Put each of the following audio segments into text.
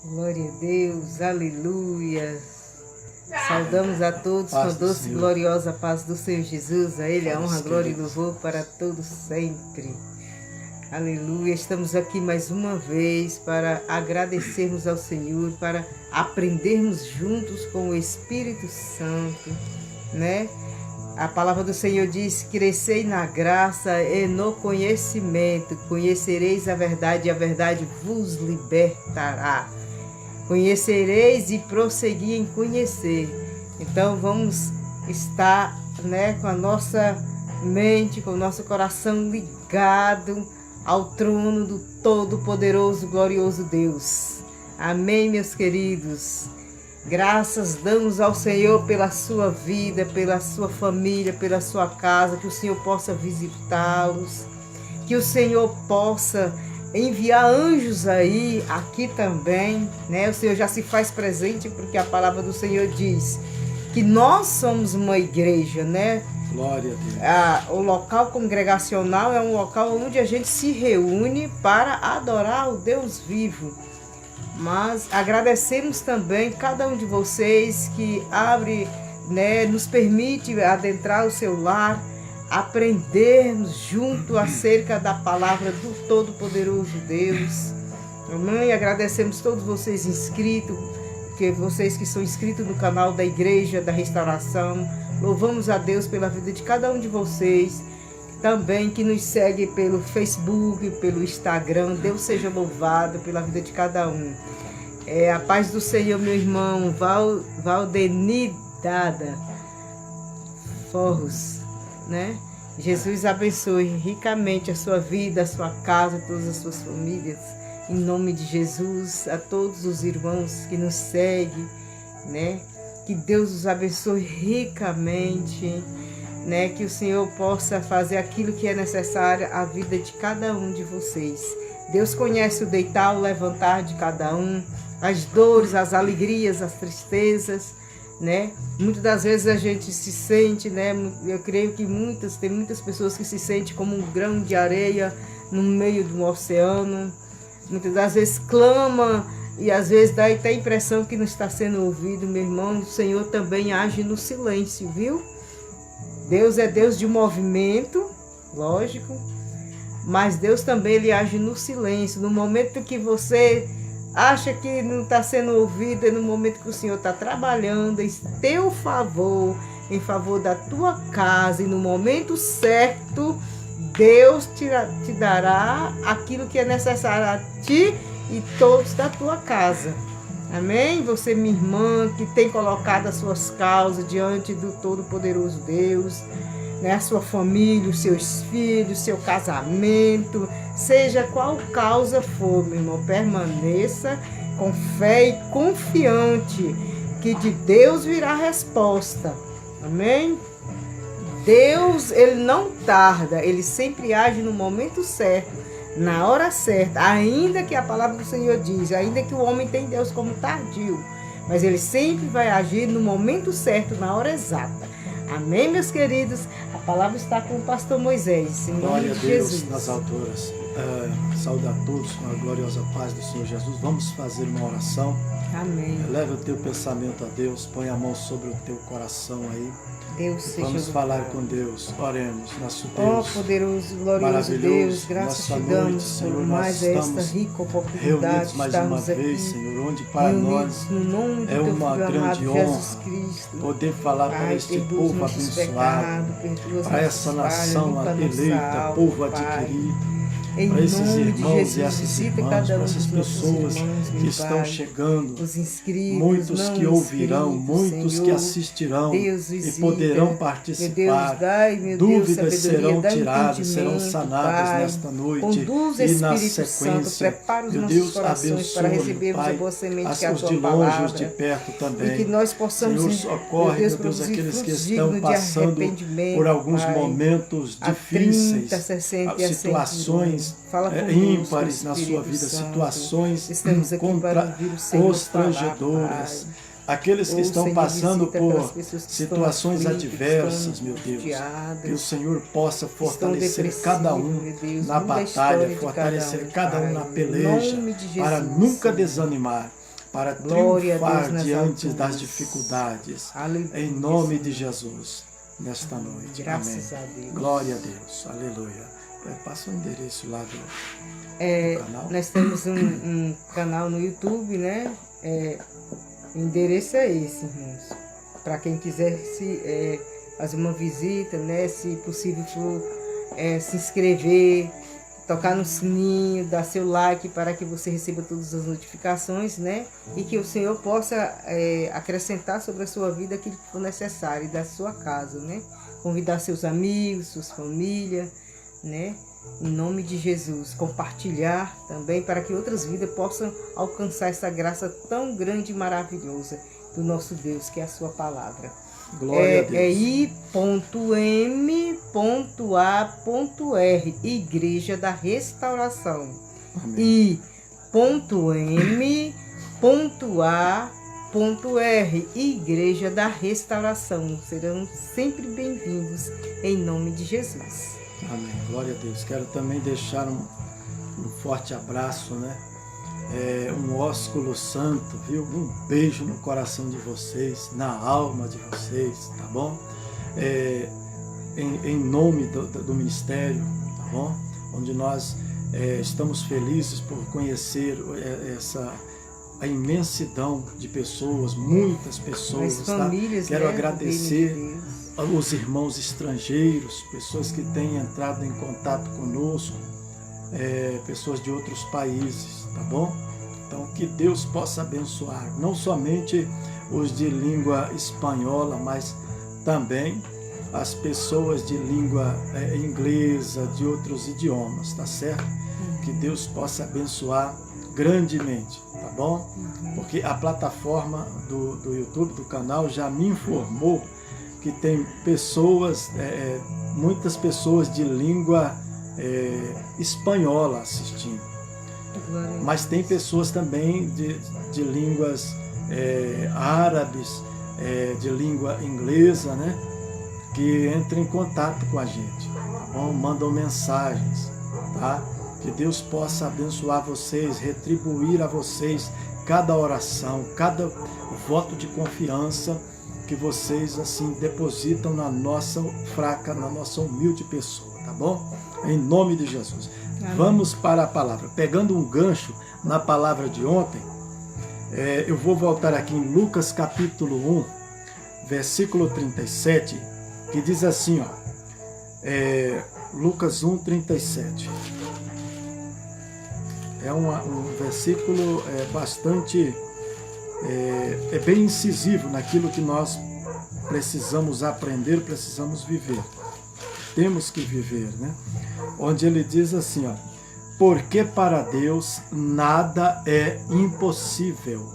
Glória a Deus, aleluia. Saudamos a todos com a doce e gloriosa paz do Senhor Jesus. A Ele a honra, glória e louvor para todos sempre. Aleluia. Estamos aqui mais uma vez para agradecermos ao Senhor, para aprendermos juntos com o Espírito Santo, né? A palavra do Senhor diz: crescei na graça e no conhecimento, conhecereis a verdade vos libertará. Conhecereis e prosseguir em conhecer. Então vamos estar, né, com a nossa mente, com o nosso coração ligado ao trono do Todo-Poderoso, glorioso Deus. Amém, meus queridos. Graças damos ao Senhor pela sua vida, pela sua família, pela sua casa, que o Senhor possa visitá-los, que o Senhor possa enviar anjos aí, aqui também, né? O Senhor já se faz presente, porque a palavra do Senhor diz que nós somos uma igreja, né? Glória a Deus. O local congregacional é um local onde a gente se reúne para adorar o Deus vivo. Mas agradecemos também cada um de vocês que abre, né, nos permite adentrar o seu lar, aprendermos junto acerca da palavra do Todo-Poderoso Deus. Amém? Agradecemos todos vocês inscritos, que vocês que são inscritos no canal da Igreja da Restauração. Louvamos a Deus pela vida de cada um de vocês, também que nos segue pelo Facebook, pelo Instagram. Deus seja louvado pela vida de cada um. A paz do Senhor, meu irmão Valdenir Dada Forros, né? Jesus abençoe ricamente a sua vida, a sua casa, todas as suas famílias. Em nome de Jesus, a todos os irmãos que nos seguem, né? Que Deus os abençoe ricamente, né? Que o Senhor possa fazer aquilo que é necessário à vida de cada um de vocês. Deus conhece o deitar, o levantar de cada um, as dores, as alegrias, as tristezas, né? Muitas das vezes a gente se sente, né? Eu creio que tem muitas pessoas que se sentem como um grão de areia no meio do oceano. Muitas das vezes clama e às vezes dá até a impressão que não está sendo ouvido, meu irmão. O Senhor também age no silêncio, viu? Deus é Deus de movimento, lógico, mas Deus também ele age no silêncio. No momento que você acha que não está sendo ouvido, é no momento que o Senhor está trabalhando em teu favor, em favor da tua casa, e no momento certo, Deus te dará aquilo que é necessário a ti e todos da tua casa. Amém? Você, minha irmã, que tem colocado as suas causas diante do Todo-Poderoso Deus, né? A sua família, os seus filhos, seu casamento, seja qual causa for, meu irmão, permaneça com fé e confiante que de Deus virá a resposta. Amém? Deus, ele não tarda, ele sempre age no momento certo, na hora certa, ainda que a palavra do Senhor diz, ainda que o homem tem Deus como tardio, mas ele sempre vai agir no momento certo, na hora exata. Amém, meus queridos? A palavra está com o pastor Moisés, em nome de Jesus. Glória a Deus nas alturas. Saúde a todos com a gloriosa paz do Senhor Jesus. Vamos fazer uma oração. Amém. Eleva o teu pensamento a Deus, põe a mão sobre o teu coração aí. Deus seja Vamos louvado. falar com Deus. Oremos, nosso Ó Deus. poderoso, glorioso Deus, graças te damos Senhor, por nós mais esta estamos rica oportunidade reunidos de mais uma estarmos aqui, vez, Senhor, onde para nós reunidos no nome do é teu uma Filho grande amado, honra Jesus Cristo. poder falar para Pai, este perdoa os povo nossos abençoado, pecados, perdoa as para nossas essa falhas, nação limpa a nossa eleita, alma, povo Pai. adquirido, Em para esses nome de irmãos Jesus, e essas visita irmãs, cada para um essas dos nossos pessoas irmãos, que meu estão Pai. chegando, Os inscritos, muitos não que ouvirão, inscritos, muitos Senhor. que assistirão Deus, e visita. poderão Meu Deus, participar. dai, meu Dúvidas Deus, sabedoria, serão dá tiradas, serão entendimento, sanadas Pai. nesta noite. Conduz, E na Espírito Santo, sequência, prepara os meu nossos Deus, corações para abençoa, recebermos Pai, a boa semente que é a os tua de longe, os de palavra. perto também. E que nós possamos, Senhor, socorre, meu Deus, produzir aqueles que frutos estão dignos de passando arrependimento, por alguns Pai. momentos A difíceis, 30, 60 e a 100 situações Fala conosco, ímpares na sua Espírito vida, Santo. situações Estamos aqui para ouvir o Senhor constrangedoras. falar, Aqueles que estão Senhor, passando visita por aquelas pessoas que situações estão aflitas, adversas, estão meu Deus. angustiadas, Que o Senhor possa fortalecer depressivos, cada um meu Deus, na muda a batalha, história de fortalecer cada um Pai. na Em peleja, nome de para Jesus, nunca Senhor. desanimar. para Glória a triunfar Deus nas diante alturas. das dificuldades. Aleluia. Em nome de Jesus, nesta noite. Graças Amém. a Deus. Glória a Deus. Aleluia. Passa o endereço lá do canal. Nós temos um canal no YouTube, né? O endereço é esse, irmãos. Para quem quiser fazer uma visita, né? Se possível for se inscrever, tocar no sininho, dar seu like para que você receba todas as notificações, né? E que o Senhor possa acrescentar sobre a sua vida aquilo que for necessário, da sua casa, né? Convidar seus amigos, suas famílias, né? Em nome de Jesus, compartilhar também para que outras vidas possam alcançar essa graça tão grande e maravilhosa do nosso Deus, que é a sua palavra. Glória a Deus. I.M.A.R, Igreja da Restauração. Amém. I.M.A.R, Igreja da Restauração. Serão sempre bem-vindos em nome de Jesus. Amém. Glória a Deus. Quero também deixar um forte abraço, né? Um ósculo santo, viu? Um beijo no coração de vocês, na alma de vocês, tá bom? Em nome do ministério, tá bom? Onde nós estamos felizes por conhecer a imensidão de pessoas, muitas pessoas, famílias, tá? Quero agradecer os irmãos estrangeiros, pessoas que têm entrado em contato conosco, pessoas de outros países, tá bom? Então, que Deus possa abençoar, não somente os de língua espanhola, mas também as pessoas de língua inglesa, de outros idiomas, tá certo? Que Deus possa abençoar grandemente, tá bom? Porque a plataforma do YouTube, do canal, já me informou que tem pessoas, muitas pessoas de língua espanhola assistindo. Mas tem pessoas também de línguas árabes, de língua inglesa, né? Que entram em contato com a gente, tá bom? Mandam mensagens, tá? Que Deus possa abençoar vocês, retribuir a vocês cada oração, cada voto de confiança que vocês assim depositam na nossa fraca, na nossa humilde pessoa, tá bom? Em nome de Jesus. Amém. Vamos para a palavra. Pegando um gancho na palavra de ontem, eu vou voltar aqui em Lucas capítulo 1, versículo 37, que diz assim, Lucas 1, 37. É um versículo bastante, bem incisivo naquilo que nós precisamos aprender, precisamos viver. Temos que viver, né? Onde ele diz assim, porque para Deus nada é impossível.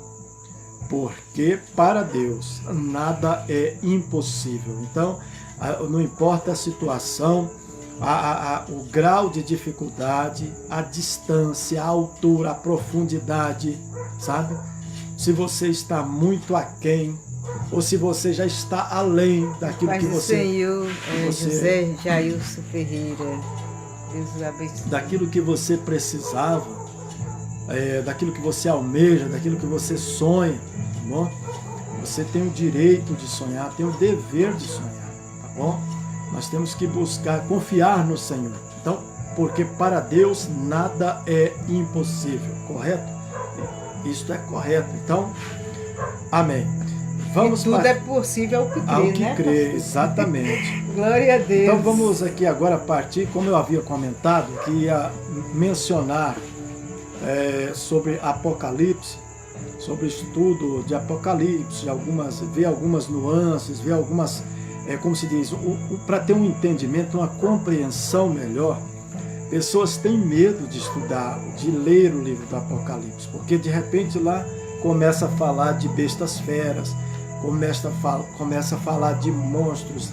Porque para Deus nada é impossível. Então, não importa a situação, o grau de dificuldade, a distância, a altura, a profundidade, sabe? Se você está muito aquém, ou se você já está além daquilo que você... Senhor, José Jailson Ferreira, Deus abençoe. Daquilo que você precisava, daquilo que você almeja, daquilo que você sonha, tá bom? Você tem o direito de sonhar, tem o dever de sonhar, tá bom? Nós temos que buscar, confiar no Senhor. Então, porque para Deus nada é impossível, correto? Isto é correto. Então, amém. Vamos tudo é possível ao que crê, ao que né? crê, exatamente. Glória a Deus. Então vamos aqui agora partir, como eu havia comentado, que ia mencionar sobre Apocalipse, sobre o estudo de Apocalipse, ver algumas nuances, ver algumas, como se diz, para ter um entendimento, uma compreensão melhor. Pessoas têm medo de estudar, de ler o livro do Apocalipse, porque de repente lá começa a falar de bestas feras, começa a falar de monstros,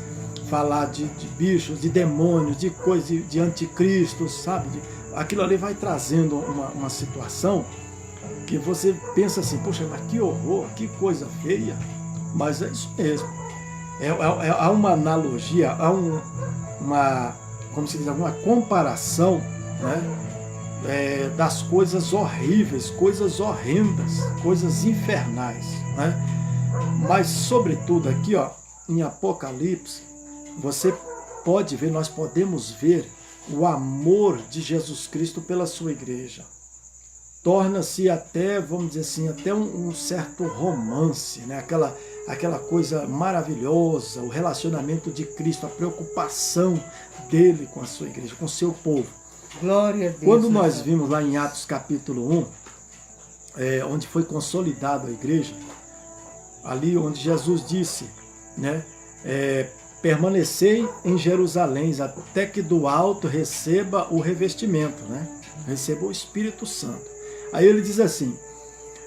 falar de bichos, de demônios, de coisas, de anticristos, sabe? Aquilo ali vai trazendo uma situação que você pensa assim, poxa, mas que horror, que coisa feia. Mas é isso mesmo. Há uma analogia, há como se diz, alguma comparação, né? das coisas horríveis, coisas horrendas, coisas infernais, né? Mas, sobretudo, aqui, ó, em Apocalipse, você pode ver, nós podemos ver o amor de Jesus Cristo pela sua igreja. Torna-se até, vamos dizer assim, até um certo romance, né? Aquela coisa maravilhosa, o relacionamento de Cristo, a preocupação dele com a sua igreja, com o seu povo. Glória a Deus. Quando nós vimos lá em Atos capítulo 1, onde foi consolidada a igreja, ali onde Jesus disse, né, permanecei em Jerusalém até que do alto receba o revestimento, né, receba o Espírito Santo. Aí ele diz assim,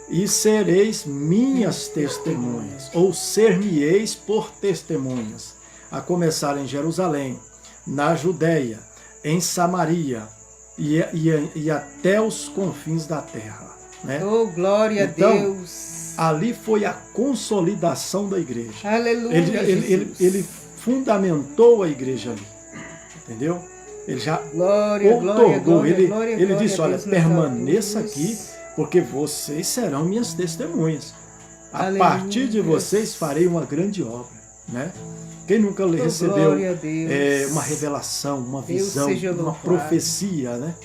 e sereis minhas testemunhas, ou ser-me-eis por testemunhas, a começar em Jerusalém, na Judéia, em Samaria e até os confins da terra. Né? Oh, glória então, a Deus! Ali foi a consolidação da igreja. Aleluia, ele fundamentou a igreja ali, entendeu? Ele já outorgou, ele disse, olha, permaneça aqui, porque vocês serão minhas testemunhas. A partir de vocês farei uma grande obra, né? Quem nunca recebeu uma revelação, uma visão, uma profecia, né?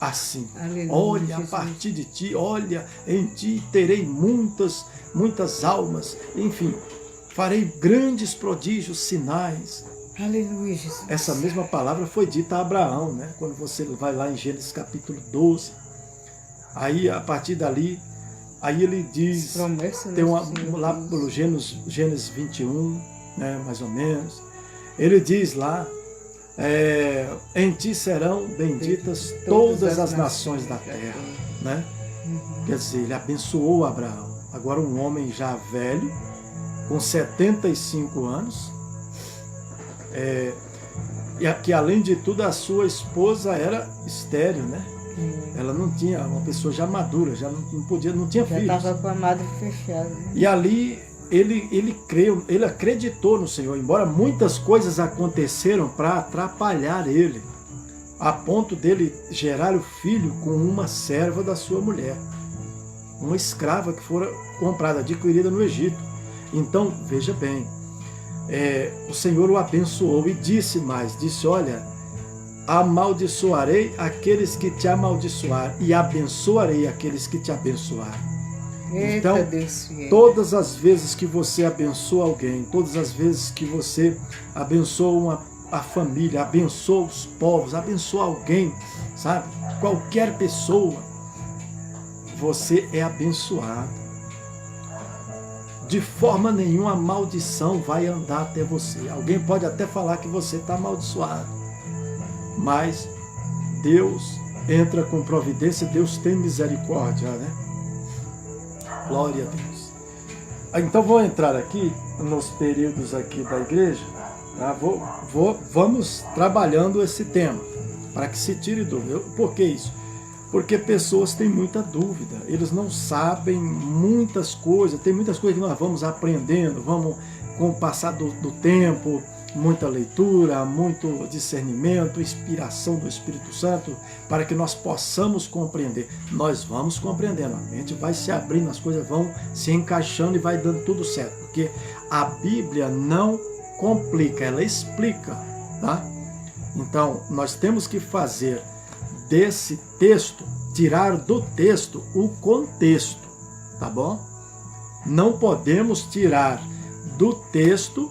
Assim, aleluia, olha, Jesus. A partir de ti, olha, em ti terei muitas almas, enfim, farei grandes prodígios, sinais. Aleluia, Jesus. Essa mesma palavra foi dita a Abraão, né? Quando você vai lá em Gênesis capítulo 12, aí a partir dali, aí ele diz, tem lá pelo Gênesis 21, né, mais ou menos, ele diz lá, em ti serão benditas todas as nações da terra, né? Quer dizer, ele abençoou Abraão. Agora um homem já velho, com 75 anos, e que além de tudo a sua esposa era estéril, né? Ela não tinha, uma pessoa já madura, já não podia, não tinha filhos. Já estava com a madre fechada. Né? E ali ele creu, ele acreditou no Senhor, embora muitas coisas aconteceram para atrapalhar ele, a ponto dele gerar o filho com uma serva da sua mulher, uma escrava que fora comprada, adquirida no Egito. Então, veja bem, o Senhor o abençoou e disse mais, disse, olha, amaldiçoarei aqueles que te amaldiçoar e abençoarei aqueles que te abençoar. Então, todas as vezes que você abençoa alguém, todas as vezes que você abençoa a família, abençoa os povos, abençoa alguém, sabe? Qualquer pessoa, você é abençoado. De forma nenhuma a maldição vai andar até você. Alguém pode até falar que você está amaldiçoado, mas Deus entra com providência, Deus tem misericórdia, né? Glória a Deus. Então vou entrar aqui nos períodos aqui da igreja, tá? Vamos trabalhando esse tema, para que se tire dúvida. Por que isso? Porque pessoas têm muita dúvida, eles não sabem muitas coisas, tem muitas coisas que nós vamos aprendendo, vamos com o passar do tempo, muita leitura, muito discernimento, inspiração do Espírito Santo, para que nós possamos compreender. Nós vamos compreendendo, a mente vai se abrindo, as coisas vão se encaixando e vai dando tudo certo, porque a Bíblia não complica, ela explica, tá? Então, nós temos que fazer desse texto, tirar do texto o contexto, tá bom? Não podemos tirar do texto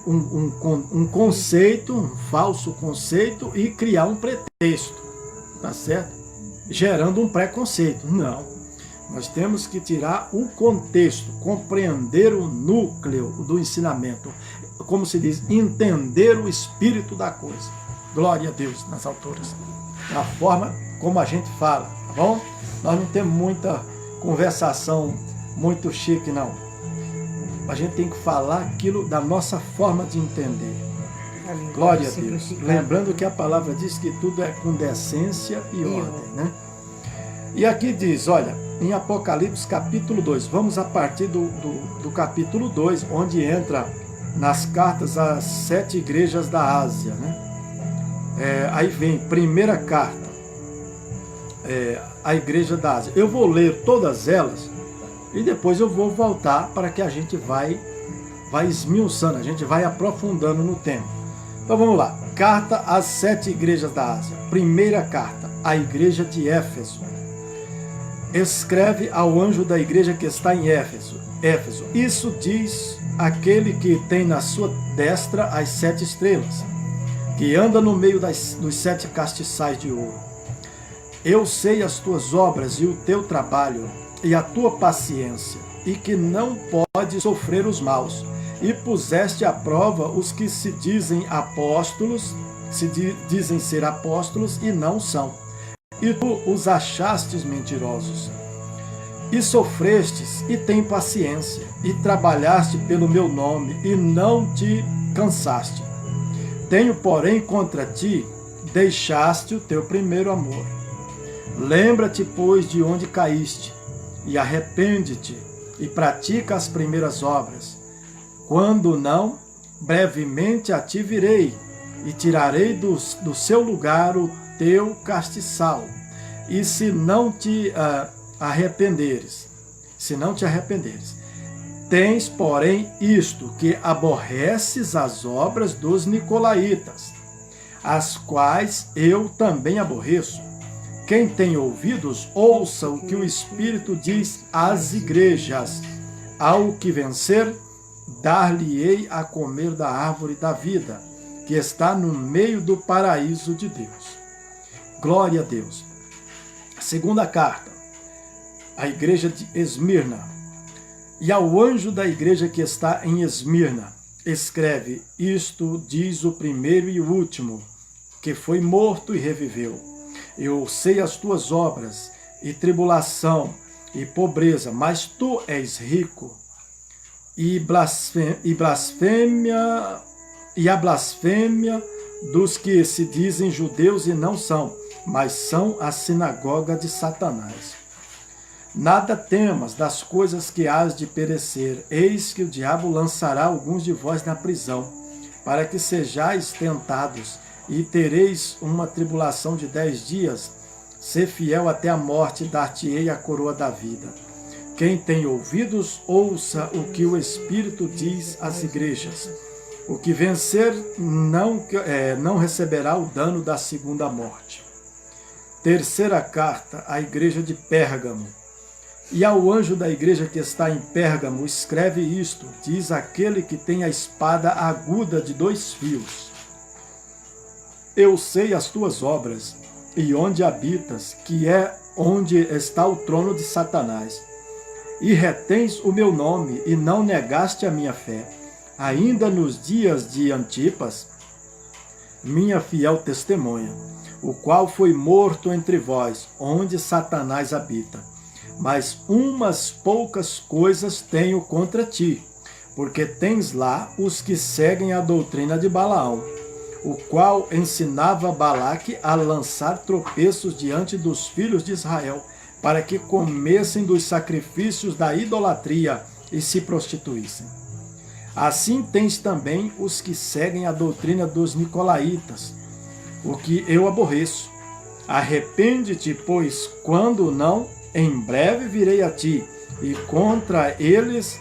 um conceito, um falso conceito e criar um pretexto, tá certo? Gerando um preconceito. Não. Nós temos que tirar o contexto, compreender o núcleo do ensinamento, como se diz, entender o espírito da coisa. Glória a Deus nas alturas. Da forma como a gente fala, tá bom? Nós não temos muita conversação muito chique, não. A gente tem que falar aquilo da nossa forma de entender. Glória a Deus. Lembrando que a palavra diz que tudo é com decência e ordem, né? E aqui diz, olha, em Apocalipse capítulo 2, vamos a partir do capítulo 2, onde entra nas cartas às 7 igrejas da Ásia, né? Aí vem primeira carta à igreja da Ásia. Eu vou ler todas elas e depois eu vou voltar para que a gente vai esmiuçando, a gente vai aprofundando no tema. Então vamos lá. Carta às 7 igrejas da Ásia. Primeira carta à igreja de Éfeso. Escreve ao anjo da igreja que está em Éfeso. Isso diz aquele que tem na sua destra as 7 estrelas, que anda no meio dos 7 castiçais de ouro. Eu sei as tuas obras e o teu trabalho e a tua paciência, e que não pode sofrer os maus, e puseste à prova os que se dizem apóstolos, dizem ser apóstolos e não são, e tu os achastes mentirosos. E sofrestes e tem paciência, e trabalhaste pelo meu nome, e não te cansaste. Tenho, porém, contra ti, deixaste o teu primeiro amor. Lembra-te, pois, de onde caíste, e arrepende-te, e pratica as primeiras obras. Quando não, brevemente a ti virei, e tirarei do seu lugar o teu castiçal. E se não te arrependeres, tens, porém, isto, que aborreces as obras dos nicolaítas, as quais eu também aborreço. Quem tem ouvidos, ouça o que o Espírito diz às igrejas. Ao que vencer, dar-lhe-ei a comer da árvore da vida, que está no meio do paraíso de Deus. Glória a Deus. Segunda carta, à igreja de Esmirna. E ao anjo da igreja que está em Esmirna, escreve: isto diz o primeiro e o último, que foi morto e reviveu. Eu sei as tuas obras, e tribulação, e pobreza, mas tu és rico. E a blasfêmia dos que se dizem judeus e não são, mas são a sinagoga de Satanás. Nada temas das coisas que hás de perecer, eis que o diabo lançará alguns de vós na prisão, para que sejais tentados, e tereis uma tribulação de 10 dias. Ser fiel até a morte, dar-te-ei a coroa da vida. Quem tem ouvidos, ouça o que o Espírito diz às igrejas. O que vencer não receberá o dano da segunda morte. Terceira carta à igreja de Pérgamo. E ao anjo da igreja que está em Pérgamo, escreve isto, diz aquele que tem a espada aguda de 2 fios. Eu sei as tuas obras, e onde habitas, que é onde está o trono de Satanás. E retens o meu nome, e não negaste a minha fé. Ainda nos dias de Antipas, minha fiel testemunha, o qual foi morto entre vós, onde Satanás habita. Mas umas poucas coisas tenho contra ti, porque tens lá os que seguem a doutrina de Balaão, o qual ensinava Balaque a lançar tropeços diante dos filhos de Israel, para que comessem dos sacrifícios da idolatria e se prostituíssem. Assim tens também os que seguem a doutrina dos nicolaítas, o que eu aborreço. Arrepende-te, pois, quando não, em breve virei a ti, e contra eles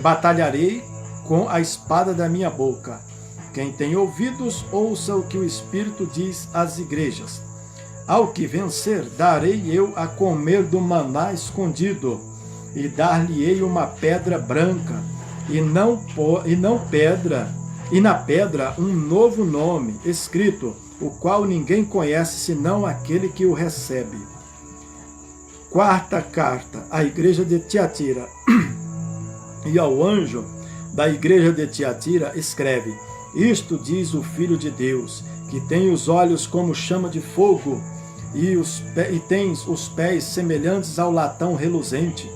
batalharei com a espada da minha boca. Quem tem ouvidos, ouça o que o Espírito diz às igrejas. Ao que vencer, darei eu a comer do maná escondido, e dar-lhe-ei uma pedra branca, e na pedra um novo nome escrito, o qual ninguém conhece senão aquele que o recebe. Quarta carta à igreja de Tiatira. E ao anjo da igreja de Tiatira escreve: isto diz o Filho de Deus, que tem os olhos como chama de fogo, e tens os pés semelhantes ao latão reluzente.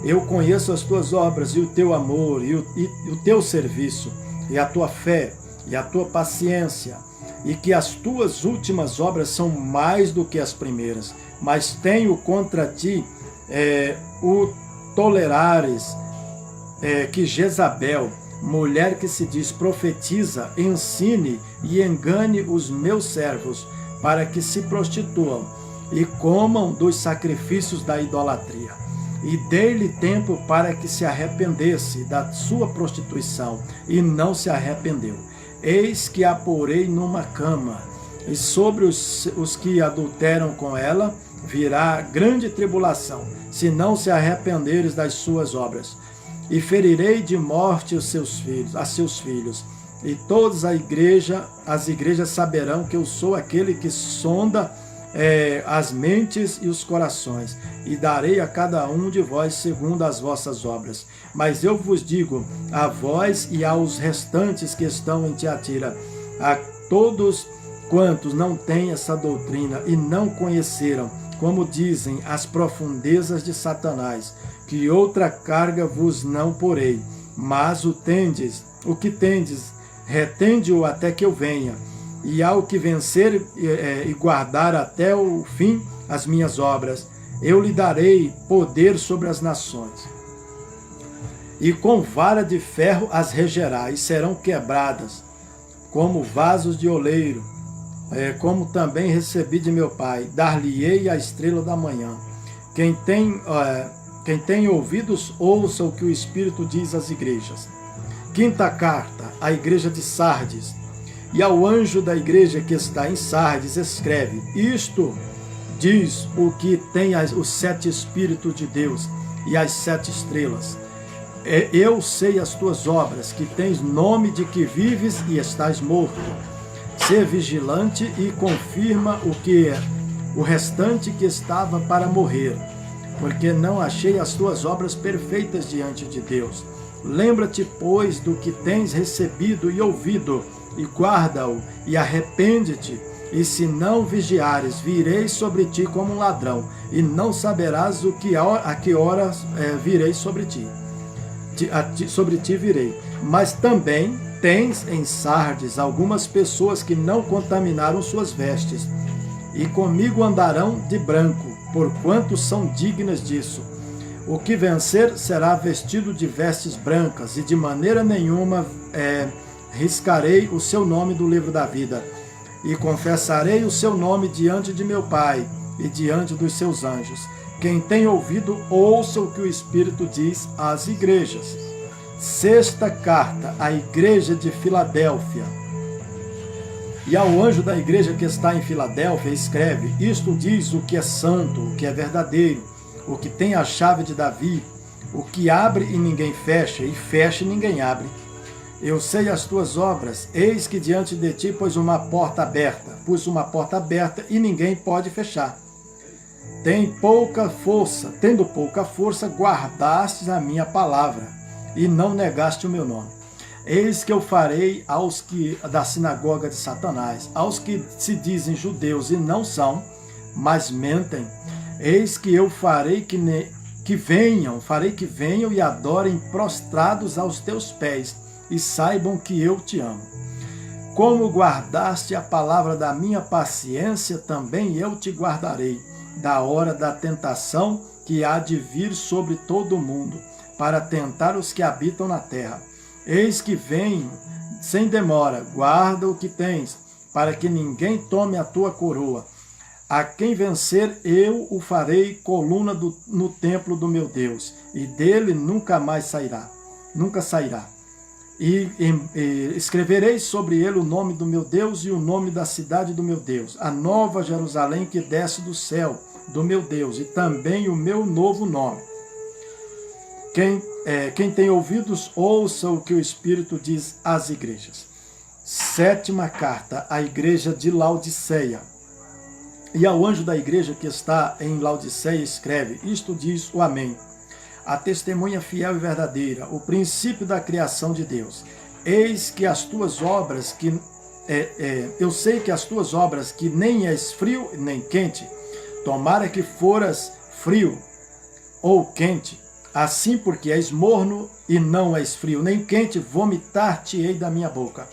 Eu conheço as tuas obras, e o teu amor, e o teu serviço, e a tua fé, e a tua paciência, e que as tuas últimas obras são mais do que as primeiras. Mas tenho contra ti o tolerares que Jezabel, mulher que se diz profetiza, ensine e engane os meus servos, para que se prostituam e comam dos sacrifícios da idolatria. E dei-lhe tempo para que se arrependesse da sua prostituição, e não se arrependeu. Eis que a porei numa cama, e sobre os que adulteram com ela virá grande tribulação, se não se arrependeres das suas obras. E ferirei de morte os seus filhos, a seus filhos, e todas as igrejas saberão que eu sou aquele que sonda as mentes e os corações, e darei a cada um de vós segundo as vossas obras. Mas eu vos digo, a vós e aos restantes que estão em Tiatira, a todos quantos não têm essa doutrina e não conheceram, como dizem, as profundezas de Satanás, que outra carga vos não porei, mas o que tendes, retende-o até que eu venha. E ao que vencer e guardar até o fim as minhas obras, eu lhe darei poder sobre as nações. E com vara de ferro as regerá, e serão quebradas, como vasos de oleiro, como também recebi de meu Pai. Dar-lhe-ei a estrela da manhã. Quem tem ouvidos, ouça o que o Espírito diz às igrejas. Quinta carta, à igreja de Sardes. E ao anjo da igreja que está em Sardes, escreve: isto diz o que tem os 7 Espíritos de Deus e as 7 estrelas. Eu sei as tuas obras, que tens nome de que vives e estás morto. Sê vigilante e confirma o restante que estava para morrer, porque não achei as tuas obras perfeitas diante de Deus. Lembra-te, pois, do que tens recebido e ouvido, e guarda-o, e arrepende-te. E se não vigiares, virei sobre ti como um ladrão, e não saberás a que horas virei sobre ti. Sobre ti virei. Mas também tens em Sardes algumas pessoas que não contaminaram suas vestes, e comigo andarão de branco, porquanto são dignas disso. O que vencer será vestido de vestes brancas, e de maneira nenhuma riscarei o seu nome do livro da vida, e confessarei o seu nome diante de meu Pai e diante dos seus anjos. Quem tem ouvido, ouça o que o Espírito diz às igrejas. Sexta carta, à igreja de Filadélfia. E ao anjo da igreja que está em Filadélfia, escreve: isto diz o que é santo, o que é verdadeiro, o que tem a chave de Davi, o que abre e ninguém fecha, e fecha e ninguém abre. Eu sei as tuas obras, eis que diante de ti pus uma porta aberta e ninguém pode fechar. Tendo pouca força, guardastes a minha palavra, e não negaste o meu nome. Eis que eu farei aos que da sinagoga de Satanás, aos que se dizem judeus e não são, mas mentem. Eis que eu farei que venham e adorem prostrados aos teus pés, e saibam que eu te amo. Como guardaste a palavra da minha paciência, também eu te guardarei da hora da tentação que há de vir sobre todo o mundo, para tentar os que habitam na terra. Eis que venho sem demora, guarda o que tens, para que ninguém tome a tua coroa. A quem vencer, eu o farei coluna no templo do meu Deus, e dele nunca sairá. E escreverei sobre ele o nome do meu Deus e o nome da cidade do meu Deus, a nova Jerusalém que desce do céu do meu Deus, e também o meu novo nome. Quem tem ouvidos, ouça o que o Espírito diz às igrejas. Sétima carta, à igreja de Laodiceia. E ao anjo da igreja que está em Laodiceia, escreve: isto diz o Amém, a testemunha fiel e verdadeira, o princípio da criação de Deus. Eis que as tuas obras, eu sei que as tuas obras, que nem és frio nem quente, tomara que foras frio ou quente, assim porque és morno e não és frio nem quente, vomitar-te-ei da minha boca.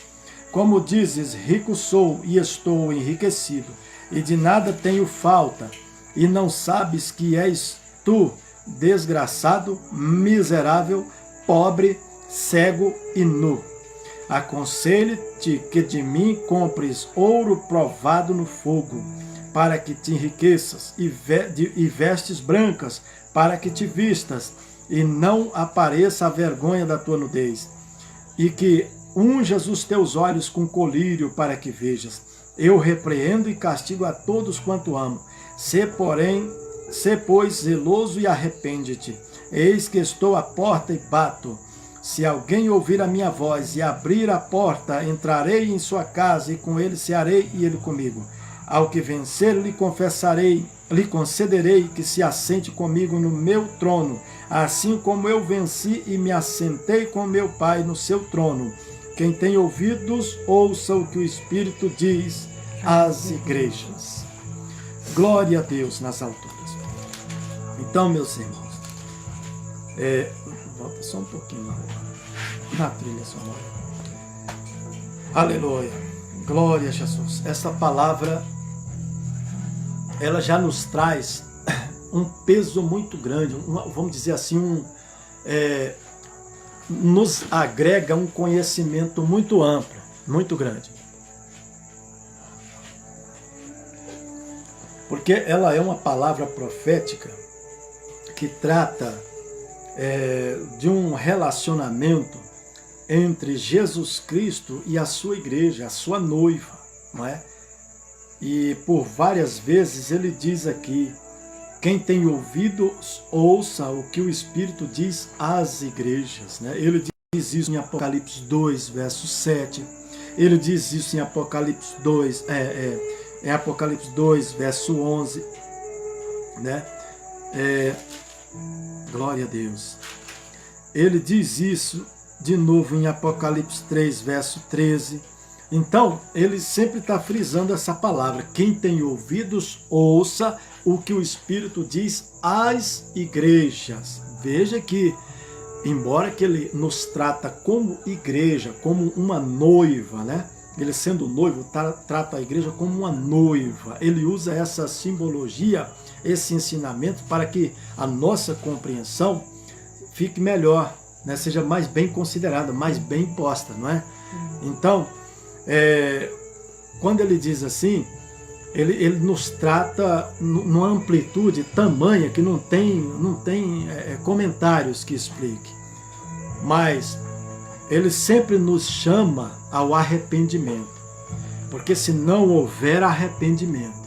Como dizes, rico sou e estou enriquecido, e de nada tenho falta, e não sabes que és tu desgraçado, miserável, pobre, cego e nu. Aconselho-te que de mim compres ouro provado no fogo, para que te enriqueças, e vestes brancas, para que te vistas, e não apareça a vergonha da tua nudez. E que unjas os teus olhos com colírio, para que vejas. Eu repreendo e castigo a todos quanto amo. Sê, pois, zeloso e arrepende-te. Eis que estou à porta e bato. Se alguém ouvir a minha voz e abrir a porta, entrarei em sua casa, e com ele cearei e ele comigo. Ao que vencer, lhe concederei que se assente comigo no meu trono, assim como eu venci e me assentei com meu Pai no seu trono. Quem tem ouvidos, ouça o que o Espírito diz às igrejas. Glória a Deus nas alturas. Então, meus irmãos, volta só um pouquinho na trilha sonora. Aleluia. Glória a Jesus. Essa palavra, ela já nos traz um peso muito grande, vamos dizer assim, nos agrega um conhecimento muito amplo, muito grande. Porque ela é uma palavra profética que trata de um relacionamento entre Jesus Cristo e a sua igreja, a sua noiva, não é? E por várias vezes ele diz aqui: quem tem ouvidos, ouça o que o Espírito diz às igrejas, né? Ele diz isso em Apocalipse 2, verso 7. Ele diz isso em Apocalipse 2, em Apocalipse 2, verso 11, né? Glória a Deus. Ele diz isso de novo em Apocalipse 3, verso 13. Então, ele sempre está frisando essa palavra. Quem tem ouvidos, ouça o que o Espírito diz às igrejas. Veja que, embora que ele nos trata como igreja, como uma noiva, né? Ele sendo noivo, trata a igreja como uma noiva. Ele usa essa simbologia, esse ensinamento, para que a nossa compreensão fique melhor, né? Seja mais bem considerada, mais bem posta, não é? Então, quando ele diz assim, ele nos trata numa amplitude tamanha que não tem comentários que explique. Mas ele sempre nos chama ao arrependimento. Porque se não houver arrependimento,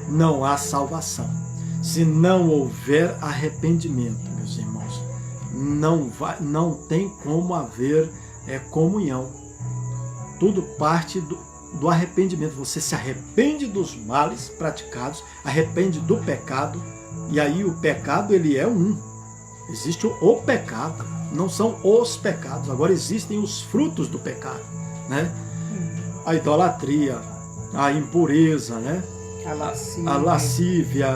não há salvação. Se não houver arrependimento, meus irmãos, não tem como haver comunhão. Tudo parte do arrependimento. Você se arrepende dos males praticados, arrepende do pecado, e aí o pecado, ele é um. Existe o pecado, não são os pecados. Agora existem os frutos do pecado, né? A idolatria, a impureza, né? A lascívia,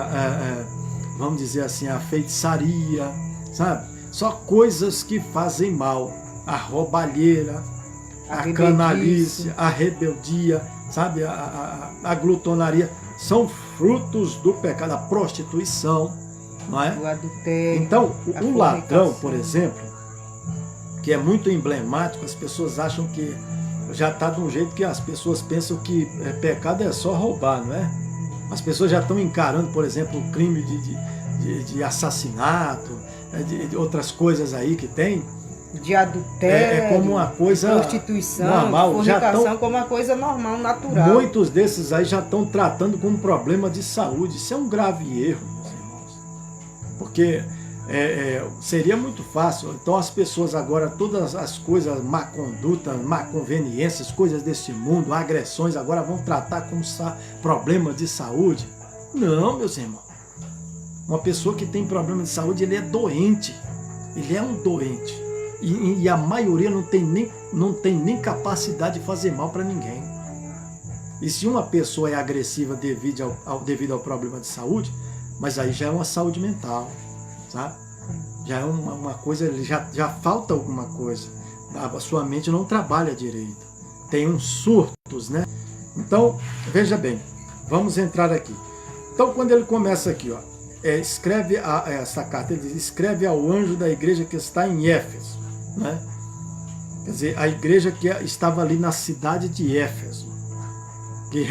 vamos dizer assim, a feitiçaria, sabe? Só coisas que fazem mal. A roubalheira, a canalice, a rebeldia, sabe? A glutonaria, são frutos do pecado, a prostituição, não é? O adultério. Então, um ladrão, por exemplo, que é muito emblemático, as pessoas acham que já está de um jeito que as pessoas pensam que pecado é só roubar, não é? As pessoas já estão encarando, por exemplo, o crime de assassinato, de outras coisas aí que tem, de adultério, como uma coisa de prostituição, normal, de fornicação, como uma coisa normal, natural. Muitos desses aí já estão tratando como um problema de saúde. Isso é um grave erro, meus irmãos. Porque seria muito fácil. Então as pessoas agora, todas as coisas, má conduta, má conveniências, coisas desse mundo, agressões, agora vão tratar como problema de saúde. Não, meus irmãos. Uma pessoa que tem problema de saúde, ele é doente. Ele é um doente. E a maioria não tem nem capacidade de fazer mal para ninguém. E se uma pessoa é agressiva devido ao problema de saúde, mas aí já é uma saúde mental, sabe? Já é uma coisa, já falta alguma coisa. A sua mente não trabalha direito. Tem uns surtos, né? Então, veja bem, vamos entrar aqui. Então, quando ele começa aqui, ó, escreve essa carta, ele diz: escreve ao anjo da igreja que está em Éfeso, né? Quer dizer, a igreja que estava ali na cidade de Éfeso, que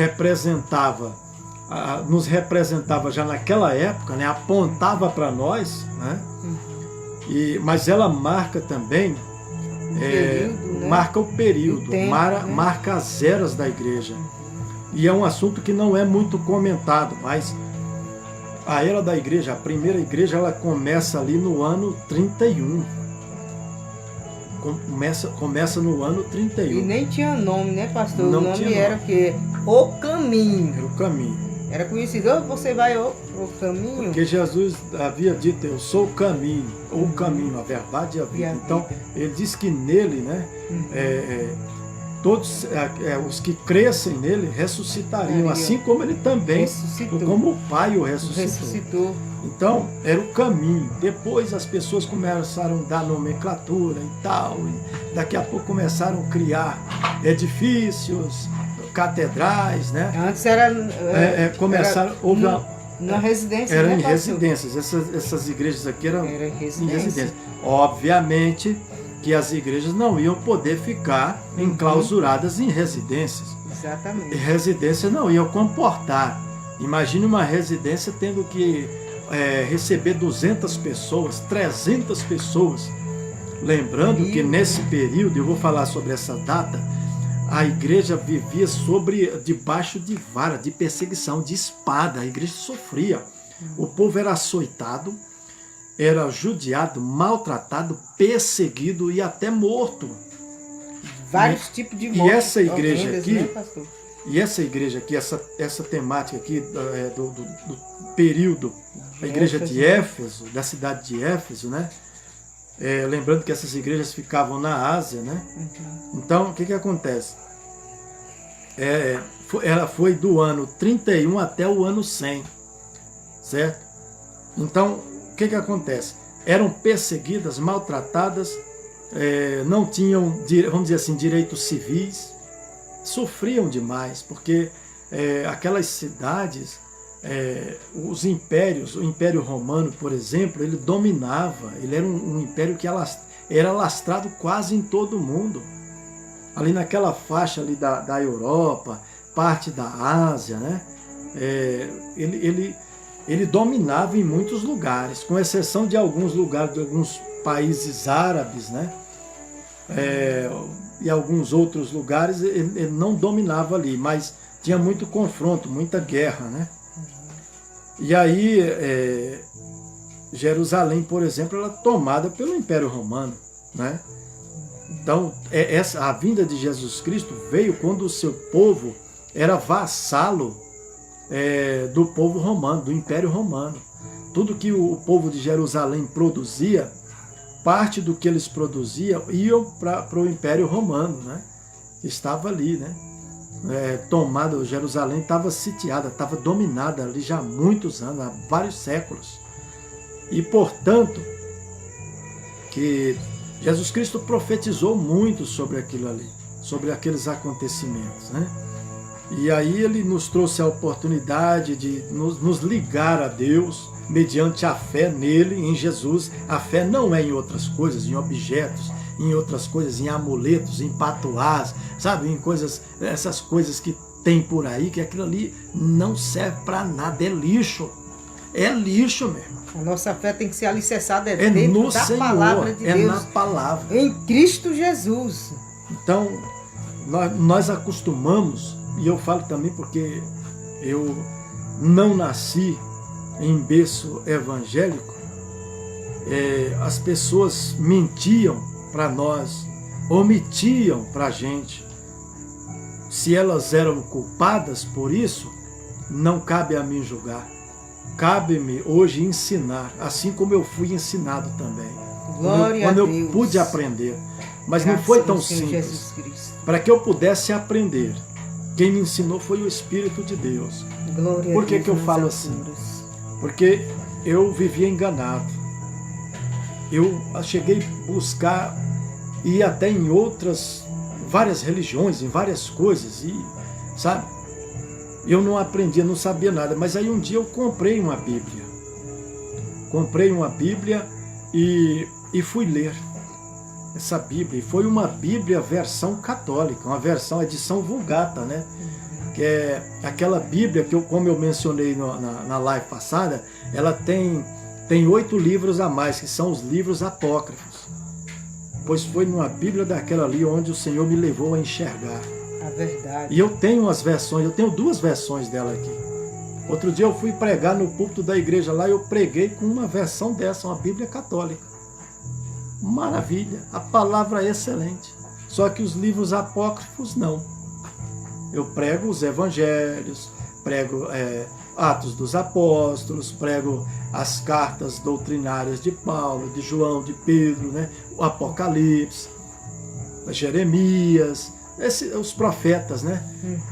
nos representava já naquela época, né? Apontava para nós, né? Mas ela marca também, período, né? marca o período, tempo, marca as eras da igreja. E é um assunto que não é muito comentado, mas a era da igreja, a primeira igreja, ela começa ali no ano 31. Começa no ano 31. E nem tinha nome, né, pastor? Não o nome tinha era nome. o quê? O Caminho. Era o caminho. Era conhecido, você vai o caminho. Porque Jesus havia dito, eu sou o caminho, a verdade e a vida. Então, ele diz que nele, né, todos os que crescem nele ressuscitariam, assim como ele também, ressuscitou. como o Pai o ressuscitou. Então, era o caminho. Depois as pessoas começaram a dar nomenclatura e tal, e daqui a pouco começaram a criar edifícios, catedrais, né? Antes era... começaram... Na residência, Era né, em pastor? residências. Essas igrejas aqui eram Era em em residência. residência. Obviamente que as igrejas não iam poder ficar enclausuradas em residências. Exatamente. E residências não iam comportar. Imagine uma residência tendo que receber 200 pessoas, 300 pessoas. Lembrando que nesse período, eu vou falar sobre essa data, a igreja vivia debaixo de vara, de perseguição, de espada. A igreja sofria. O povo era açoitado, era judiado, maltratado, perseguido e até morto. Vários tipos de mortes. E essa igreja horrendas, aqui, né, pastor? essa temática aqui do período, a igreja de Éfeso, da cidade de Éfeso, né? Lembrando que essas igrejas ficavam na Ásia, né? Então, o que acontece? Ela foi do ano 31 até o ano 100, certo? Então, o que acontece? Eram perseguidas, maltratadas, não tinham, vamos dizer assim, direitos civis, sofriam demais, porque aquelas cidades, os impérios, o Império Romano, por exemplo, ele dominava, ele era um império que era lastrado quase em todo o mundo. Ali naquela faixa ali da Europa, parte da Ásia, né? Ele dominava em muitos lugares, com exceção de alguns lugares, de alguns países árabes, né? E alguns outros lugares ele não dominava ali, mas tinha muito confronto, muita guerra, né? E aí, Jerusalém, por exemplo, era tomada pelo Império Romano, né? Então, a vinda de Jesus Cristo veio quando o seu povo era vassalo do povo romano, do Império Romano. Tudo que o povo de Jerusalém produzia, parte do que eles produziam iam para o Império Romano, né? Estava ali, né? Tomada, Jerusalém estava sitiada, estava dominada ali já há muitos anos, há vários séculos. E, portanto, que Jesus Cristo profetizou muito sobre aquilo ali, sobre aqueles acontecimentos, né? E aí ele nos trouxe a oportunidade de nos ligar a Deus mediante a fé nele, em Jesus. A fé não é em outras coisas, em objetos, em outras coisas, em amuletos, em patuás, sabe? Em coisas, essas coisas que tem por aí, que aquilo ali não serve para nada, é lixo. É lixo mesmo. A nossa fé tem que ser alicerçada dentro da Senhor, palavra de Deus. na palavra. Em Cristo Jesus. Então, nós acostumamos, e eu falo também porque eu não nasci em berço evangélico, as pessoas mentiam para nós, omitiam para a gente. Se elas eram culpadas por isso, não cabe a mim julgar. Cabe-me hoje ensinar, assim como eu fui ensinado também. Glória quando a Deus. eu pude aprender. Mas Graças não foi tão ao Senhor simples. Jesus Cristo. Para que eu pudesse aprender, quem me ensinou foi o Espírito de Deus. Glória Por que a Deus que eu nas falo alturas. Porque eu vivia enganado. Eu cheguei a buscar, ir até em várias religiões, em várias coisas, e, sabe? Eu não aprendia, não sabia nada, mas aí um dia eu comprei uma Bíblia. Comprei uma Bíblia e fui ler. essa Bíblia. E foi uma Bíblia versão católica, uma versão, edição Vulgata, né? Que é aquela Bíblia que, como eu mencionei na live passada, ela tem 8 livros a mais, que são os livros apócrifos. Pois foi numa Bíblia daquela ali onde o Senhor me levou a enxergar. A verdade. E eu tenho as versões, eu tenho 2 versões dela aqui. Outro dia eu fui pregar no púlpito da igreja lá e eu preguei com uma versão dessa, uma Bíblia católica. Maravilha, a palavra é excelente. Só que os livros apócrifos não. Eu prego os evangelhos, prego Atos dos Apóstolos, prego as cartas doutrinárias de Paulo, de João, de Pedro, né? O Apocalipse, Jeremias, os profetas, né?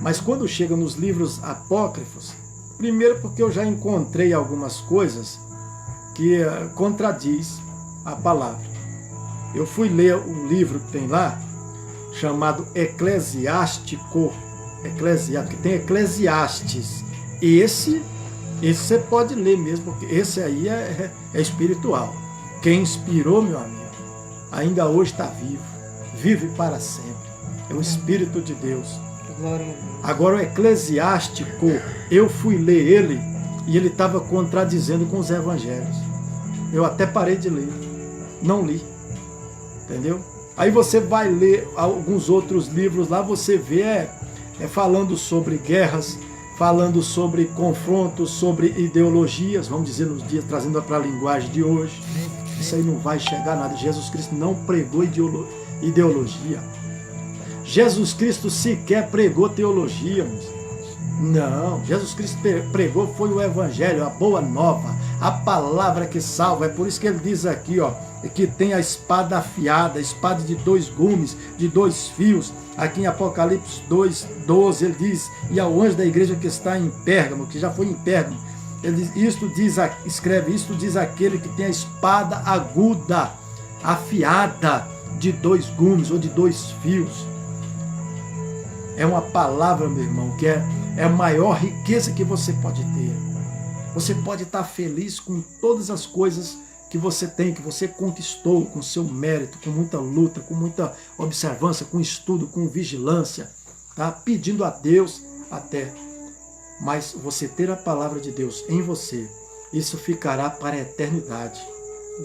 Mas quando chega nos livros apócrifos, primeiro porque eu já encontrei algumas coisas que contradiz a palavra. Eu fui ler um livro que tem lá, chamado Eclesiástico, que tem Eclesiastes. Esse você pode ler mesmo, porque esse aí é espiritual. Quem inspirou, meu amigo, ainda hoje está vivo, vive para sempre. É o Espírito de Deus. Glória a Deus. Agora o Eclesiástico, eu fui ler ele e ele estava contradizendo com os evangelhos. Eu até parei de ler, não li, entendeu? Aí você vai ler alguns outros livros lá, você vê falando sobre guerras, falando sobre confrontos, sobre ideologias, vamos dizer nos dias, trazendo para a linguagem de hoje. Isso aí não vai chegar a nada. Jesus Cristo não pregou ideologia. Jesus Cristo sequer pregou teologia, meus irmãos. Não, Jesus Cristo pregou foi o Evangelho, a boa nova, a palavra que salva. É por isso que ele diz aqui, ó, que tem a espada afiada, a espada de 2 gumes, de 2 fios. Aqui em Apocalipse 2:12 ele diz, e ao anjo da igreja que está em Pérgamo, que já foi em Pérgamo, ele diz, escreve, isto diz aquele que tem a espada aguda, afiada, de 2 gumes ou de 2 fios. É uma palavra, meu irmão, que é a maior riqueza que você pode ter. Você pode estar feliz com todas as coisas que você tem, que você conquistou com seu mérito, com muita luta, com muita observância, com estudo, com vigilância, tá? Pedindo a Deus até. Mas você ter a palavra de Deus em você, isso ficará para a eternidade.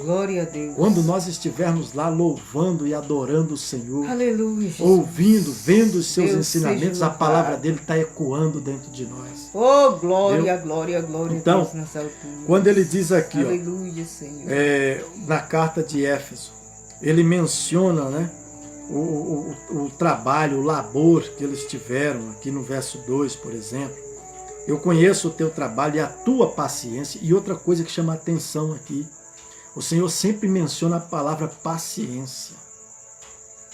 Glória a Deus. Quando nós estivermos lá louvando e adorando o Senhor, aleluia, Jesus. Ouvindo, vendo os seus Deus ensinamentos, a palavra dele está ecoando dentro de nós. Oh, glória, glória, glória. Então, a Deus nessa altura. Quando ele diz aqui, aleluia, ó, Senhor. Na carta de Éfeso, ele menciona, né, o trabalho, o labor que eles tiveram, aqui no verso 2, por exemplo. Eu conheço o teu trabalho e a tua paciência. E outra coisa que chama a atenção aqui, o Senhor sempre menciona a palavra paciência.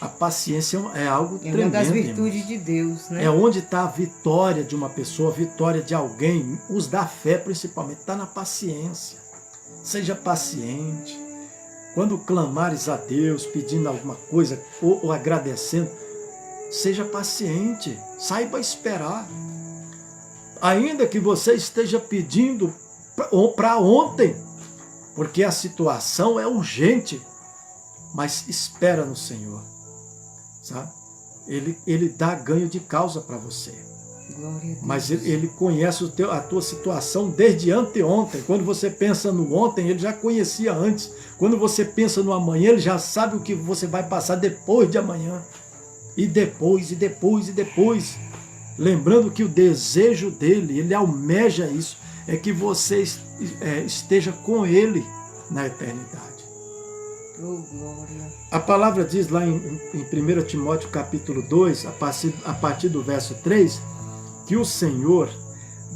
A paciência é algo tremendo. É uma das virtudes de Deus, né? É onde está a vitória de uma pessoa, a vitória de alguém, os da fé principalmente, está na paciência. Seja paciente. Quando clamares a Deus, pedindo alguma coisa ou agradecendo, seja paciente, saiba esperar. Ainda que você esteja pedindo para ontem, porque a situação é urgente, mas espera no Senhor, sabe? Ele dá ganho de causa para você. Glória a Deus. Mas ele conhece a tua situação desde anteontem. Quando você pensa no ontem, ele já conhecia antes. Quando você pensa no amanhã, ele já sabe o que você vai passar depois de amanhã. E depois, e depois, e depois. Lembrando que o desejo dele, ele almeja isso, é que você esteja com ele na eternidade. Oh, glória. A palavra diz lá em 1 Timóteo capítulo 2, a partir do verso 3, que o Senhor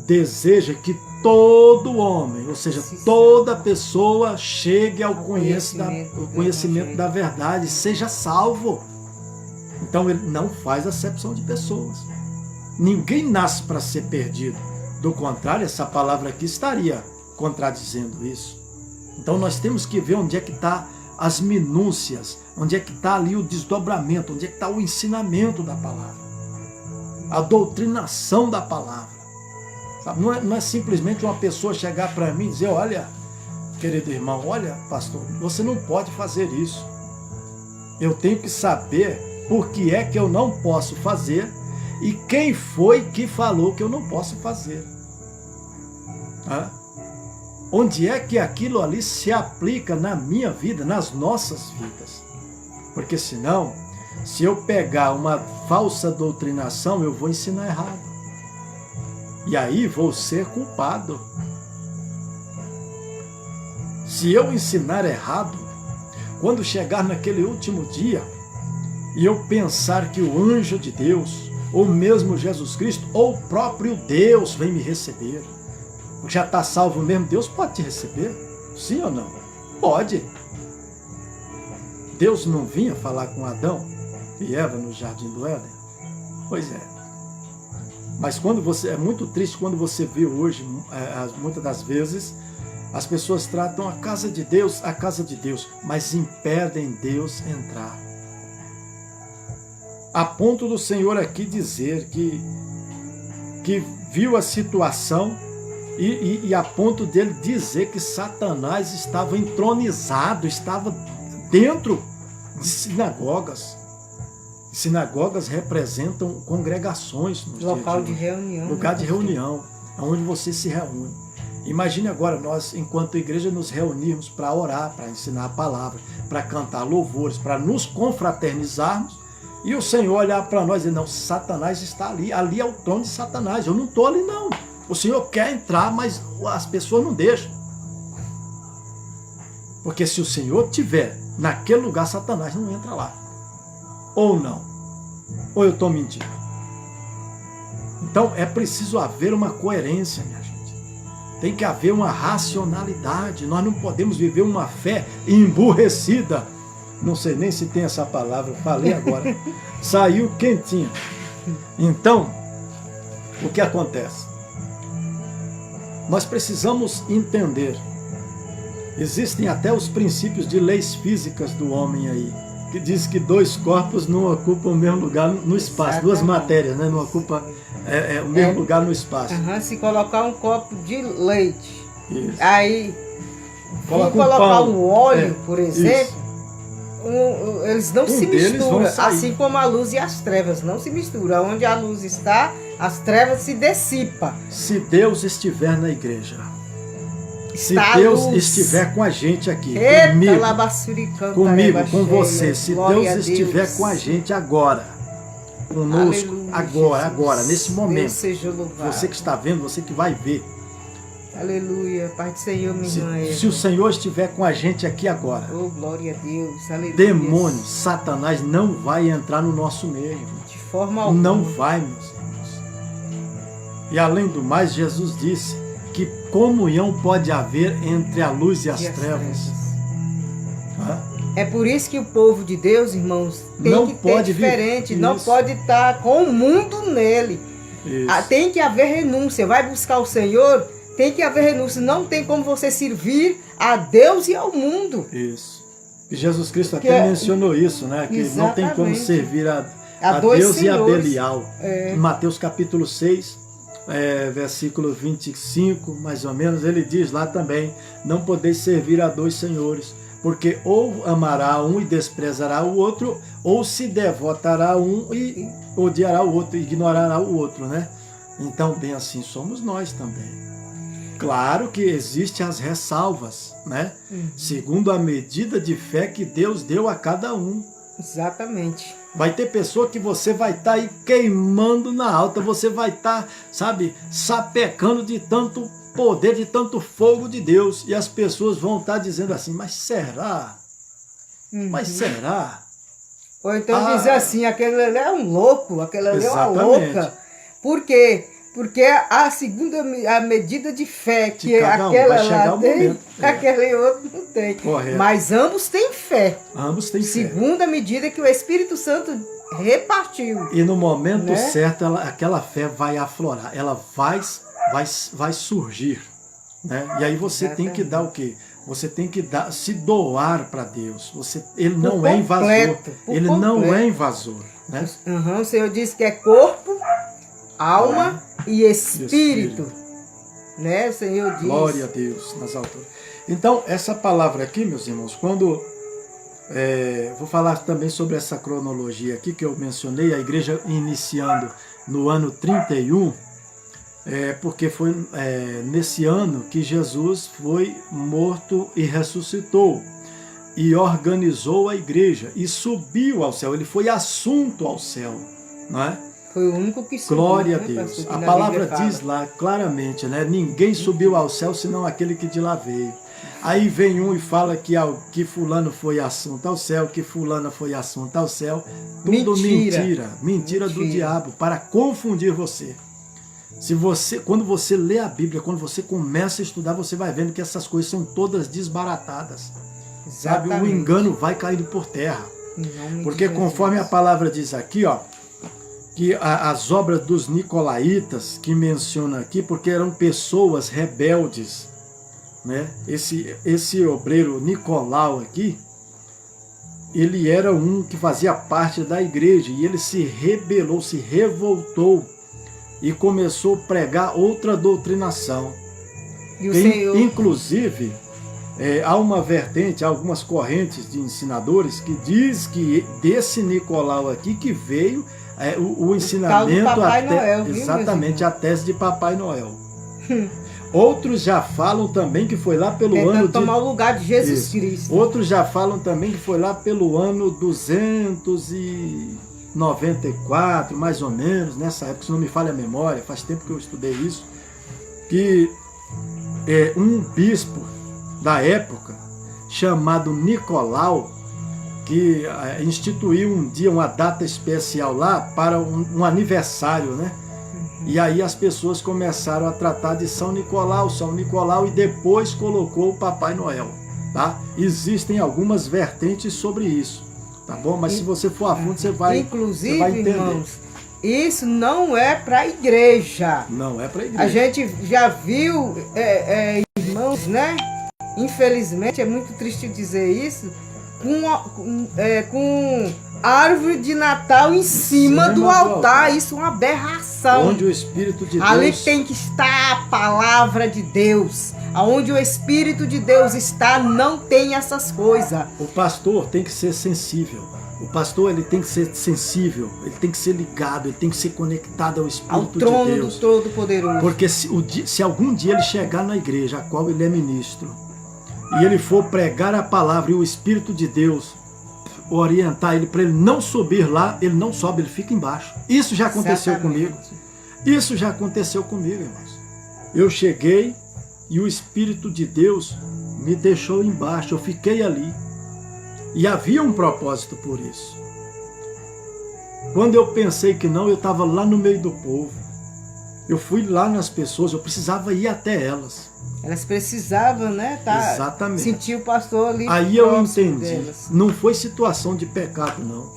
deseja que todo homem, ou seja, toda pessoa chegue ao conhecimento da verdade, seja salvo. Então ele não faz acepção de pessoas. Ninguém nasce para ser perdido. Do contrário, essa palavra aqui estaria contradizendo isso. Então nós temos que ver onde é que está as minúcias, onde é que está ali o desdobramento, onde é que está o ensinamento da palavra, a doutrinação da palavra. Sabe? Não é simplesmente uma pessoa chegar para mim e dizer, olha, querido irmão, olha, pastor, você não pode fazer isso. Eu tenho que saber por que é que eu não posso fazer e quem foi que falou que eu não posso fazer. Onde é que aquilo ali se aplica na minha vida, nas nossas vidas? Porque senão, se eu pegar uma falsa doutrinação, eu vou ensinar errado. E aí vou ser culpado. Se eu ensinar errado, quando chegar naquele último dia, e eu pensar que o anjo de Deus, ou mesmo Jesus Cristo, ou o próprio Deus vem me receber, já está salvo mesmo, Deus pode te receber? Sim ou não? Pode. Deus não vinha falar com Adão e Eva no jardim do Éden? Pois é. Mas quando você, é muito triste quando você vê hoje, muitas das vezes, as pessoas tratam a casa de Deus, mas impedem Deus entrar. A ponto do Senhor aqui dizer que viu a situação e a ponto dele dizer que Satanás estava entronizado, estava dentro de sinagogas. Sinagogas representam congregações. Local de reunião. Lugar de reunião, onde você se reúne. Imagine agora nós, enquanto igreja, nos reunirmos para orar, para ensinar a palavra, para cantar louvores, para nos confraternizarmos, e o Senhor olhar para nós e dizer, não, Satanás está ali, ali é o trono de Satanás, eu não estou ali não. O Senhor quer entrar, mas as pessoas não deixam. Porque se o Senhor estiver naquele lugar, Satanás não entra lá. Ou não. Ou eu estou mentindo. Então é preciso haver uma coerência, minha gente. Tem que haver uma racionalidade. Nós não podemos viver uma fé emburrecida. Não sei nem se tem essa palavra, falei agora. Saiu quentinha. Então, o que acontece? Nós precisamos entender. Existem até os princípios de leis físicas do homem aí, que diz que dois corpos não ocupam o mesmo lugar no espaço, duas matérias, né? Não ocupam o mesmo lugar no espaço. Se colocar um copo de leite, isso. Aí colocar um óleo, por exemplo, eles não se misturam, assim como a luz e as trevas não se misturam. Onde a luz está, as trevas se dissipam. Se Deus estiver na igreja, se Deus estiver com a gente aqui, comigo, com você, se Deus estiver com a gente agora, conosco, agora, nesse momento, você que está vendo, você que vai ver. Aleluia, Pai do Senhor, minha irmã. Se o Senhor estiver com a gente aqui agora, oh, glória a Deus, aleluia. Demônio, Satanás não vai entrar no nosso meio. De forma alguma. Não vai, meus irmãos. E além do mais, Jesus disse que comunhão pode haver entre a luz e as trevas. É por isso que o povo de Deus, irmãos, tem que ter diferente, não pode estar com o mundo nele. Tem que haver renúncia. Vai buscar o Senhor, tem que haver renúncia. Não tem como você servir a Deus e ao mundo. Isso. E Jesus Cristo até mencionou isso, né? Que não tem como servir a Deus e a Belial. Em Mateus capítulo 6, versículo 25, mais ou menos, ele diz lá também, não podeis servir a dois senhores, porque ou amará um e desprezará o outro, ou se devotará um e odiará o outro, ignorará o outro, né? Então, bem assim, somos nós também. Claro que existem as ressalvas, né? Segundo a medida de fé que Deus deu a cada um. Exatamente. Vai ter pessoa que você vai estar aí queimando na alta, você vai estar, sabe, sapecando de tanto poder, de tanto fogo de Deus. E as pessoas vão estar dizendo assim, mas será? Mas será? Ou então dizer assim, aquele ali é um louco, aquele ali é uma louca. Por quê? Porque a medida de fé que aquela lá tem, aquele outro não tem. Correto. Mas ambos têm fé. Ambos têm fé. Segundo a medida que o Espírito Santo repartiu. E no momento certo, aquela fé vai aflorar, ela vai surgir. Né? E aí você tem que dar o quê? Você tem que se doar para Deus. Ele não é invasor. Ele não é invasor. Né? O Senhor disse que é corpo, alma e espírito. Né? O Senhor diz. Glória a Deus nas alturas. Então, essa palavra aqui, meus irmãos, quando Vou falar também sobre essa cronologia aqui que eu mencionei, a igreja iniciando no ano 31, porque foi nesse ano que Jesus foi morto e ressuscitou, e organizou a igreja, e subiu ao céu, ele foi assunto ao céu, não é? Foi o único que subiu. Glória a Deus. A palavra diz lá claramente, né? Ninguém subiu ao céu senão aquele que de lá veio. Aí vem um e fala que fulano foi assunto ao céu, que fulana foi assunto ao céu. Tudo mentira do diabo, para confundir você. Quando você lê a Bíblia, quando você começa a estudar, você vai vendo que essas coisas são todas desbaratadas. Sabe? O engano vai caindo por terra. Porque conforme a palavra diz aqui, ó, que as obras dos nicolaítas, que menciona aqui, porque eram pessoas rebeldes, né? Esse obreiro Nicolau aqui, ele era um que fazia parte da igreja, e ele se rebelou, se revoltou, e começou a pregar outra doutrinação. E o Senhor... Inclusive, há uma vertente, algumas correntes de ensinadores que diz que desse Nicolau aqui que veio o ensinamento, Papai Noel, exatamente, a tese de Papai Noel. Outros já falam também que foi lá pelo ano de... tomar o lugar de Jesus Cristo. Outros já falam também que foi lá pelo ano 294, mais ou menos, nessa época, se não me falha a memória, faz tempo que eu estudei isso, que um bispo da época, chamado Nicolau, que instituiu um dia, uma data especial lá para um aniversário, né? E aí as pessoas começaram a tratar de São Nicolau, e depois colocou o Papai Noel, tá? Existem algumas vertentes sobre isso, tá bom? Mas se você for a fundo, você vai entender. Irmãos, isso não é para a igreja. Não é para a igreja. A gente já viu, irmãos, né? Infelizmente, é muito triste dizer isso, com árvore de Natal em cima do altar. Isso é uma aberração. Onde o Espírito de Deus... Ali tem que estar a palavra de Deus. Aonde o Espírito de Deus está, não tem essas coisas. O pastor tem que ser sensível. O pastor, ele tem que ser sensível, ele tem que ser ligado, ele tem que ser conectado ao Espírito de Deus. Ao trono do Todo-Poderoso. Porque se algum dia ele chegar na igreja a qual ele é ministro, e ele for pregar a palavra e o Espírito de Deus orientar ele para ele não subir lá, ele não sobe, ele fica embaixo. Isso já aconteceu comigo. Isso já aconteceu comigo, irmãos. Eu cheguei e o Espírito de Deus me deixou embaixo, eu fiquei ali. E havia um propósito por isso. Quando eu pensei que não, eu estava lá no meio do povo. Eu fui lá nas pessoas, eu precisava ir até elas. Elas precisavam, né? Exatamente. Sentir o pastor ali. Aí eu entendi. Delas. Não foi situação de pecado, não.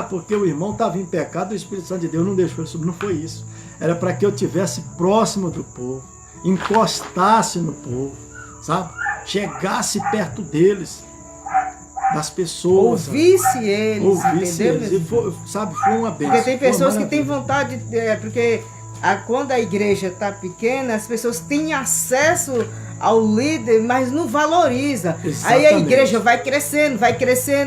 Porque o irmão estava em pecado, o Espírito Santo de Deus não deixou ele subir. Não foi isso. Era para que eu estivesse próximo do povo, encostasse no povo, sabe? Chegasse perto deles, das pessoas. Ouvisse eles, entendeu? E foi uma bênção. Porque tem pessoas que têm vontade, porque quando a igreja está pequena, as pessoas têm acesso ao líder, mas não valoriza. Exatamente. Aí a igreja vai crescendo,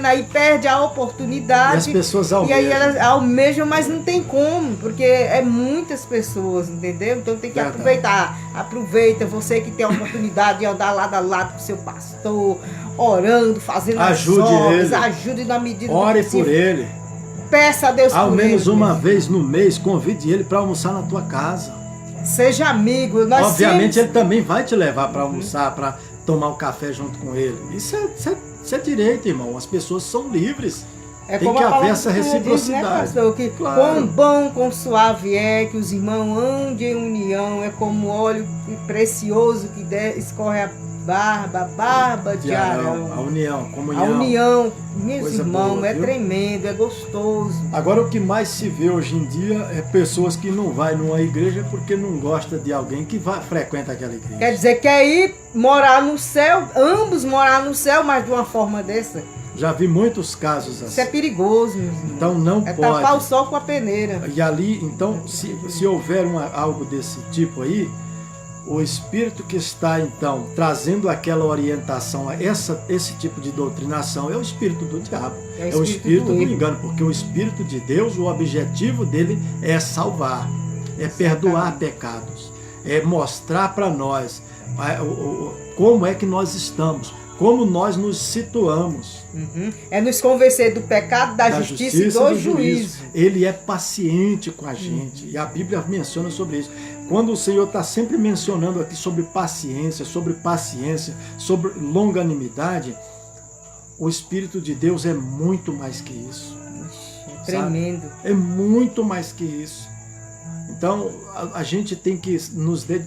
aí perde a oportunidade. E as pessoas almejam. E aí elas almejam, mas não tem como, porque é muitas pessoas, entendeu? Então tem que aproveitar. Aproveita você que tem a oportunidade de andar lado a lado com o seu pastor, orando, fazendo as obras, ajude na medida do Ore possível. por ele. Peça a Deus por ele. Ao menos uma vez no mês, convide ele para almoçar na tua casa. Seja amigo. Obviamente ele também vai te levar para almoçar, para tomar um café junto com ele. Isso é direito, irmão. As pessoas são livres. Tem que haver essa reciprocidade. Diz, né, pastor? Que claro. Quão bom, quão suave é que os irmãos andem em união. É como óleo precioso que escorre a barba de Arão. A união, a comunhão. A união, meus irmãos, boa, é tremendo, é gostoso. Agora o que mais se vê hoje em dia é pessoas que não vai numa igreja porque não gosta de alguém que frequenta aquela igreja. Quer dizer, quer ir morar no céu, ambos morar no céu, mas de uma forma dessa. Já vi muitos casos assim. Isso é perigoso, meus irmãos. Então não pode. É tapar o sol com a peneira. E ali, então, se houver algo desse tipo aí, o espírito que está, então, trazendo aquela orientação, esse tipo de doutrinação, é o espírito do diabo. É o espírito do engano, porque o espírito de Deus, o objetivo dele é salvar, é perdoar pecados, é mostrar para nós como é que nós estamos, como nós nos situamos. É nos convencer do pecado, da justiça e do juízo. Ele é paciente com a gente, e a Bíblia menciona sobre isso. Quando o Senhor está sempre mencionando aqui sobre paciência, sobre longanimidade, o Espírito de Deus é muito mais que isso. É tremendo. É muito mais que isso. Então, a gente tem que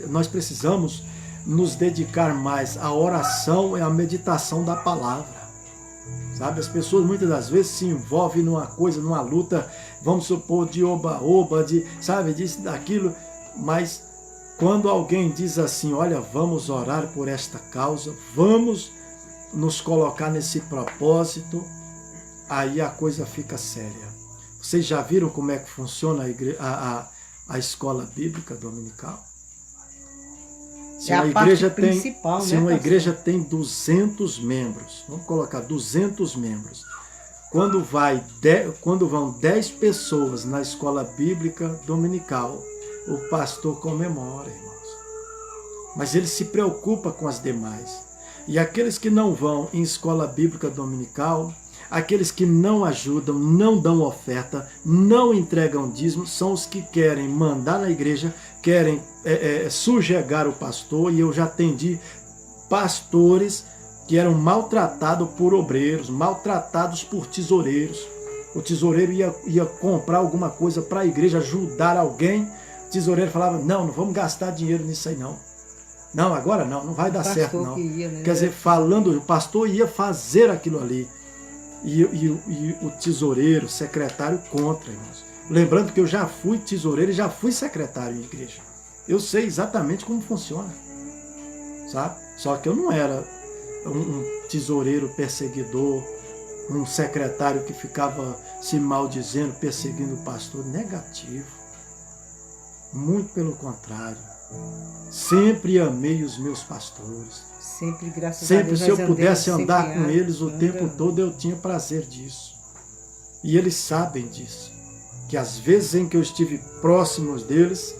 nós precisamos nos dedicar mais à oração e à meditação da palavra. Sabe, as pessoas muitas das vezes se envolvem numa coisa, numa luta, vamos supor, de oba-oba, disso, daquilo, mas quando alguém diz assim, olha, vamos orar por esta causa, vamos nos colocar nesse propósito, aí a coisa fica séria. Vocês já viram como é que funciona a escola bíblica dominical? Se uma igreja tem 200 membros, vamos colocar 200 membros, quando vão 10 pessoas na escola bíblica dominical, o pastor comemora, irmãos. Mas ele se preocupa com as demais. E aqueles que não vão em escola bíblica dominical, aqueles que não ajudam, não dão oferta, não entregam dízimo, são os que querem mandar na igreja, querem sujegar o pastor. E eu já atendi pastores que eram maltratados por obreiros, maltratados por tesoureiros. O tesoureiro ia comprar alguma coisa para a igreja, ajudar alguém. O tesoureiro falava, não vamos gastar dinheiro nisso aí não. Não, agora não vai dar certo não. Quer dizer, o pastor ia fazer aquilo ali. E o tesoureiro, o secretário contra, irmãos. Lembrando que eu já fui tesoureiro e já fui secretário em igreja. Eu sei exatamente como funciona, sabe? Só que eu não era um tesoureiro perseguidor, um secretário que ficava se maldizendo, perseguindo o pastor. Negativo. Muito pelo contrário. Sempre amei os meus pastores. Sempre, graças a Deus, se eu pudesse andar com eles o tempo todo, eu tinha prazer disso. E eles sabem disso. Que as vezes em que eu estive próximos deles,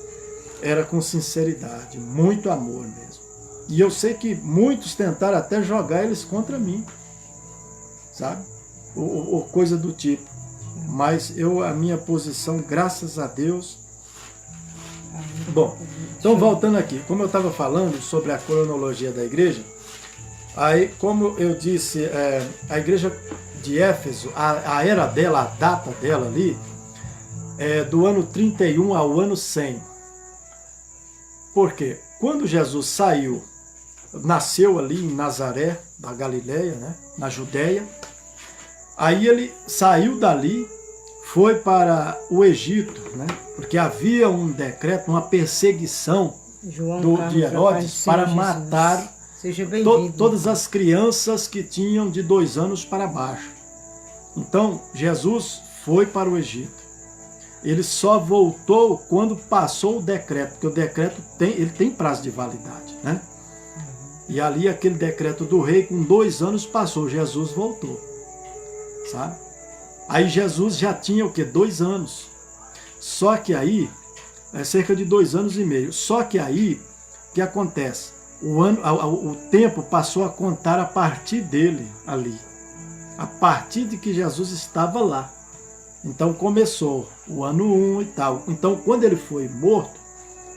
era com sinceridade, muito amor mesmo. E eu sei que muitos tentaram até jogar eles contra mim, sabe? Ou coisa do tipo. Mas a minha posição, graças a Deus. Bom, então voltando aqui, como eu estava falando sobre a cronologia da igreja, aí como eu disse, a igreja de Éfeso, a era dela, a data dela ali, é do ano 31 ao ano 100. Por quê? Quando Jesus nasceu ali em Nazaré, da Galileia, né, na Judéia, aí ele saiu dali, foi para o Egito, né, porque havia um decreto, uma perseguição de Herodes para matar todas as crianças que tinham de 2 anos para baixo. Então, Jesus foi para o Egito. Ele só voltou quando passou o decreto, porque o decreto tem prazo de validade, né? E ali aquele decreto do rei, com 2 anos passou, Jesus voltou, sabe? Aí Jesus já tinha o quê? 2 anos. Só que aí, cerca de 2 anos e meio. Só que aí, o que acontece? O tempo passou a contar a partir dele ali. A partir de que Jesus estava lá. Então começou o ano 1 e tal. Então quando ele foi morto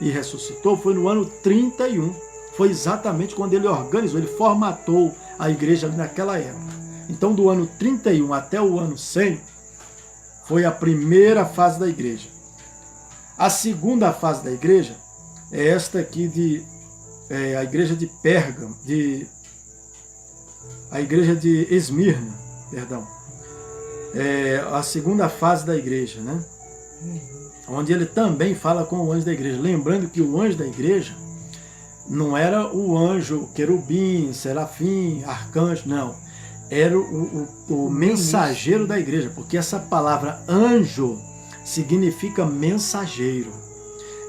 e ressuscitou, foi no ano 31. Foi exatamente quando ele organizou, ele formatou a igreja ali naquela época. Então do ano 31 até o ano 100, foi a primeira fase da igreja. A segunda fase da igreja é esta aqui a igreja de Pérgamo, a igreja de Esmirna, perdão. A segunda fase da igreja, né? Onde ele também fala com o anjo da igreja. Lembrando que o anjo da igreja não era o anjo querubim, serafim, arcanjo, não. Era o mensageiro da igreja, porque essa palavra anjo significa mensageiro.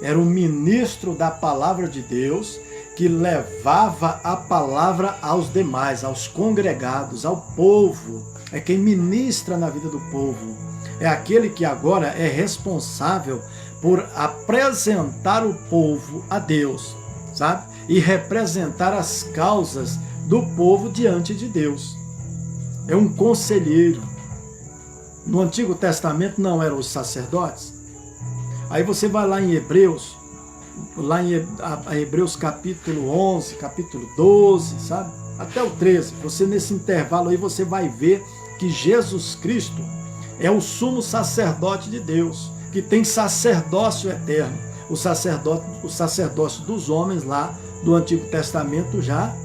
era um ministro da palavra de Deus que levava a palavra aos demais, aos congregados, ao povo. É quem ministra na vida do povo. É aquele que agora é responsável por apresentar o povo a Deus, sabe? E representar as causas do povo diante de Deus. É um conselheiro. No Antigo Testamento não eram os sacerdotes? Aí você vai lá em Hebreus, Hebreus capítulo 11, capítulo 12, sabe? Até o 13. Você nesse intervalo aí você vai ver que Jesus Cristo é o sumo sacerdote de Deus, que tem sacerdócio eterno. O sacerdócio dos homens lá do Antigo Testamento já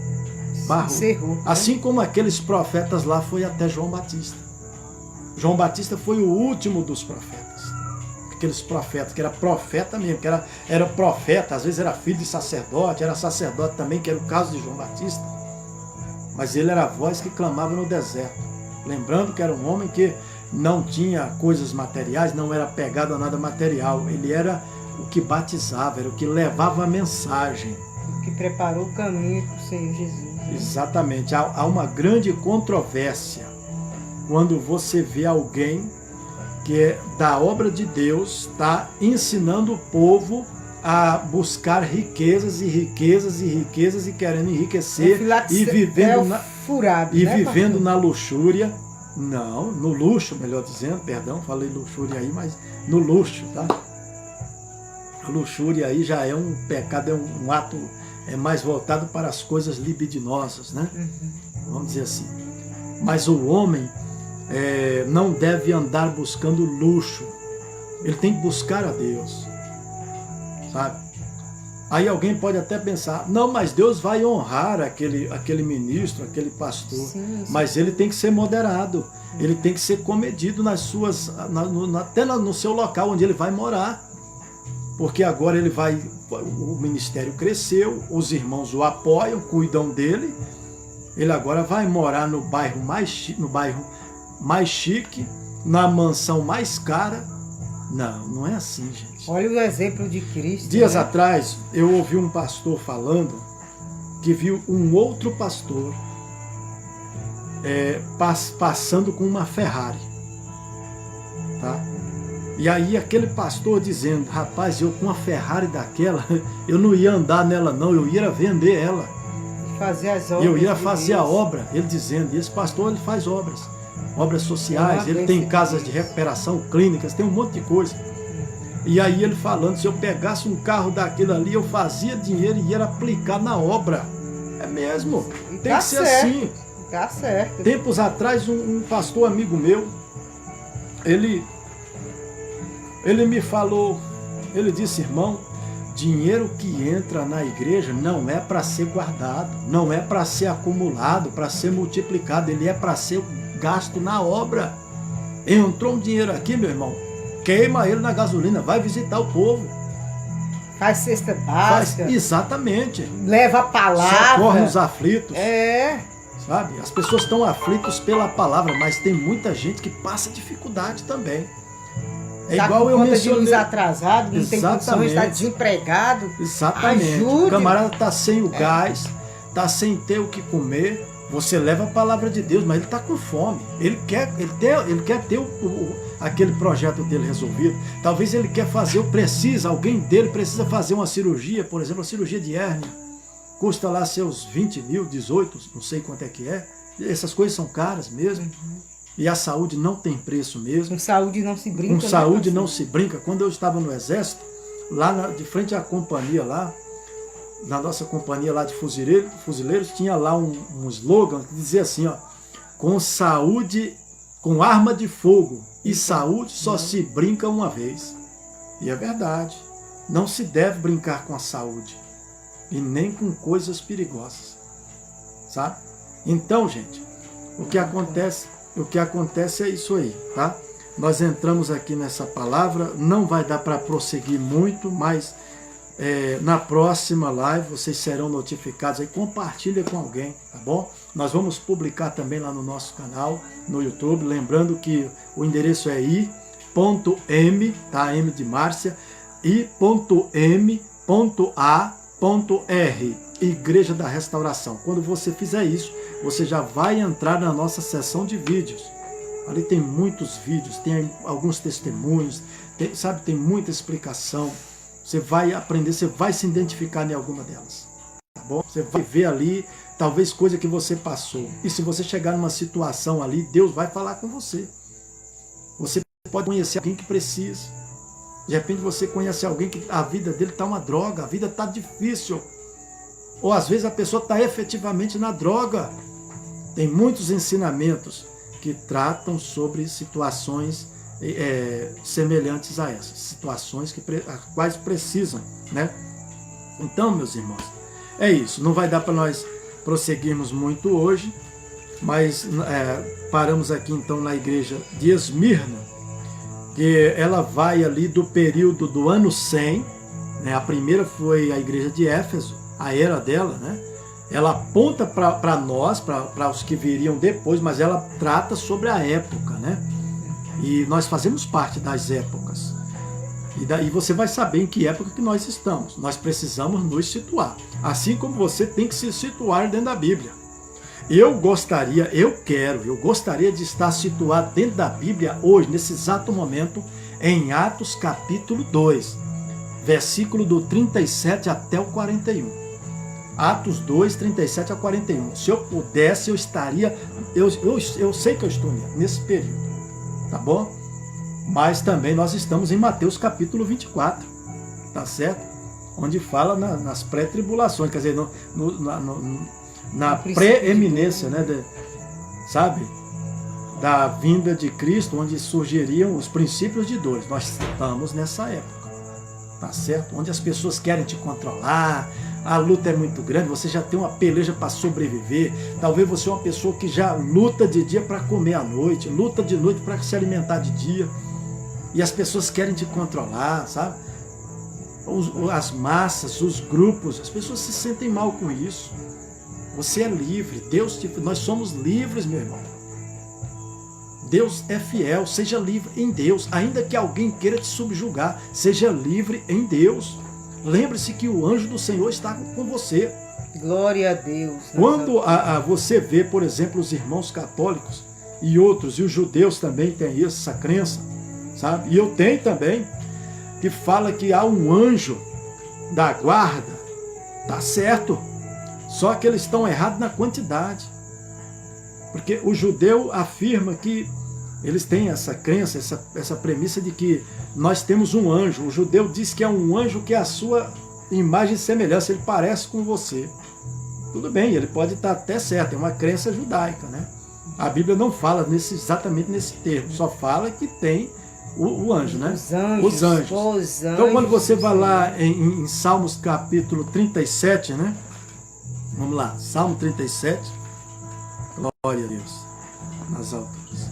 barrou. Encerrou, né? Assim como aqueles profetas lá foi até João Batista. João Batista foi o último dos profetas. Aqueles profetas, que era profeta mesmo, que era profeta, às vezes era filho de sacerdote, era sacerdote também, que era o caso de João Batista. Mas ele era a voz que clamava no deserto. Lembrando que era um homem que não tinha coisas materiais, não era apegado a nada material. Ele era o que batizava, era o que levava a mensagem. O que preparou o caminho para o Senhor Jesus. Exatamente. Há uma grande controvérsia quando você vê alguém que é da obra de Deus, está ensinando o povo a buscar riquezas e riquezas e riquezas e querendo enriquecer e vivendo na luxúria. Não, no luxo, melhor dizendo, perdão, falei luxúria aí, mas no luxo, tá? A luxúria aí já é um pecado, é um ato mais voltado para as coisas libidinosas, né? Vamos dizer assim. Mas o homem não deve andar buscando luxo. Ele tem que buscar a Deus, sabe? Aí alguém pode até pensar, não, mas Deus vai honrar aquele ministro, aquele pastor. Sim. Mas ele tem que ser moderado, ele tem que ser comedido nas suas, até no seu local onde ele vai morar. Porque agora o ministério cresceu, os irmãos o apoiam, cuidam dele. Ele agora vai morar no bairro mais chique, na mansão mais cara. Não é assim, gente. Olha o exemplo de Cristo. Dias atrás, eu ouvi um pastor falando que viu um outro pastor passando com uma Ferrari. Tá? E aí aquele pastor dizendo, rapaz, eu com uma Ferrari daquela, eu não ia andar nela não, eu ia vender ela. Fazer as obras. Eu ia fazer a obra, ele dizendo, e esse pastor ele faz obras sociais, ele tem casas de recuperação, clínicas, tem um monte de coisa. E aí ele falando, se eu pegasse um carro daquele ali, eu fazia dinheiro e ia aplicar na obra. É mesmo, tem que ser assim. Tá certo. Tempos atrás, um pastor amigo meu, ele me falou, ele disse, irmão, dinheiro que entra na igreja não é para ser guardado, não é para ser acumulado, para ser multiplicado, ele é para ser gasto na obra. Entrou um dinheiro aqui, meu irmão, queima ele na gasolina, vai visitar o povo. Faz cesta básica. Exatamente. Leva a palavra. Socorre os aflitos. Sabe? As pessoas estão aflitos pela palavra, mas tem muita gente que passa dificuldade também. É tá igual eu mencionei. De luz atrasado, não tem condições, está desempregado. Exatamente. Ajude. O camarada está sem o gás, está sem ter o que comer. Você leva a palavra de Deus, mas ele está com fome. Ele quer ter aquele projeto dele resolvido. Talvez ele quer fazer, alguém dele precisa fazer uma cirurgia, por exemplo, uma cirurgia de hérnia. Custa lá seus 20 mil, 18, não sei quanto é que é. Essas coisas são caras mesmo. E a saúde não tem preço mesmo. Com saúde não se brinca. Com saúde não se brinca. Quando eu estava no exército, lá de frente à companhia lá, na nossa companhia lá de fuzileiros, tinha lá um slogan que dizia assim, ó, com saúde, com arma de fogo e saúde só se brinca uma vez. E é verdade. Não se deve brincar com a saúde. E nem com coisas perigosas. Sabe? Então, gente, o que acontece é isso aí, tá? Nós entramos aqui nessa palavra, não vai dar para prosseguir muito, mas na próxima live vocês serão notificados aí, compartilha com alguém, tá bom? Nós vamos publicar também lá no nosso canal, no YouTube, lembrando que o endereço é i.m, tá? M de Márcia, Igreja da Restauração. Quando você fizer isso, você já vai entrar na nossa seção de vídeos. Ali tem muitos vídeos, tem alguns testemunhos, tem muita explicação. Você vai aprender, você vai se identificar em alguma delas. Tá bom? Você vai ver ali, talvez coisa que você passou. E se você chegar numa situação ali, Deus vai falar com você. Você pode conhecer alguém que precisa. De repente você conhece alguém que a vida dele está uma droga, a vida está difícil. Ou às vezes a pessoa está efetivamente na droga. Tem muitos ensinamentos que tratam sobre situações semelhantes a essas. Situações as quais precisam, né? Então, meus irmãos, é isso. Não vai dar para nós prosseguirmos muito hoje, mas paramos aqui então na igreja de Esmirna, que ela vai ali do período do ano 100, né? A primeira foi a igreja de Éfeso, a era dela, né? Ela aponta para nós, para os que viriam depois, mas ela trata sobre a época, né? E nós fazemos parte das épocas. E daí você vai saber em que época que nós estamos. Nós precisamos nos situar. Assim como você tem que se situar dentro da Bíblia. Eu gostaria de estar situado dentro da Bíblia hoje, nesse exato momento, em Atos capítulo 2, versículo do 37 até o 41. Atos 2, 37 a 41. Se eu pudesse, eu estaria... Eu sei que eu estou nesse período, tá bom? Mas também nós estamos em Mateus capítulo 24, tá certo? Onde fala nas pré-tribulações, quer dizer, na preeminência, né, sabe? Da vinda de Cristo, onde surgiriam os princípios de dores. Nós estamos nessa época, tá certo? Onde as pessoas querem te controlar, a luta é muito grande, você já tem uma peleja para sobreviver, talvez você é uma pessoa que já luta de dia para comer à noite, luta de noite para se alimentar de dia, e as pessoas querem te controlar, sabe? As massas, os grupos, as pessoas se sentem mal com isso. Você é livre, nós somos livres, meu irmão. Deus é fiel, seja livre em Deus, ainda que alguém queira te subjugar, seja livre em Deus. Lembre-se que o anjo do Senhor está com você. Glória a Deus. Quando você vê, por exemplo, os irmãos católicos e outros, e os judeus também têm essa crença, sabe? E eu tenho também, que fala que há um anjo da guarda, tá certo? Só que eles estão errados na quantidade. Porque o judeu afirma que eles têm essa crença, essa premissa de que nós temos um anjo. O judeu diz que é um anjo que é a sua imagem e semelhança, ele parece com você. Tudo bem, ele pode estar até certo, é uma crença judaica, né? A Bíblia não fala exatamente nesse termo, só fala que tem o anjo, né? Os anjos. Então quando você vai lá em Salmos capítulo 37, né? Vamos lá, Salmo 37, glória a Deus, nas alturas.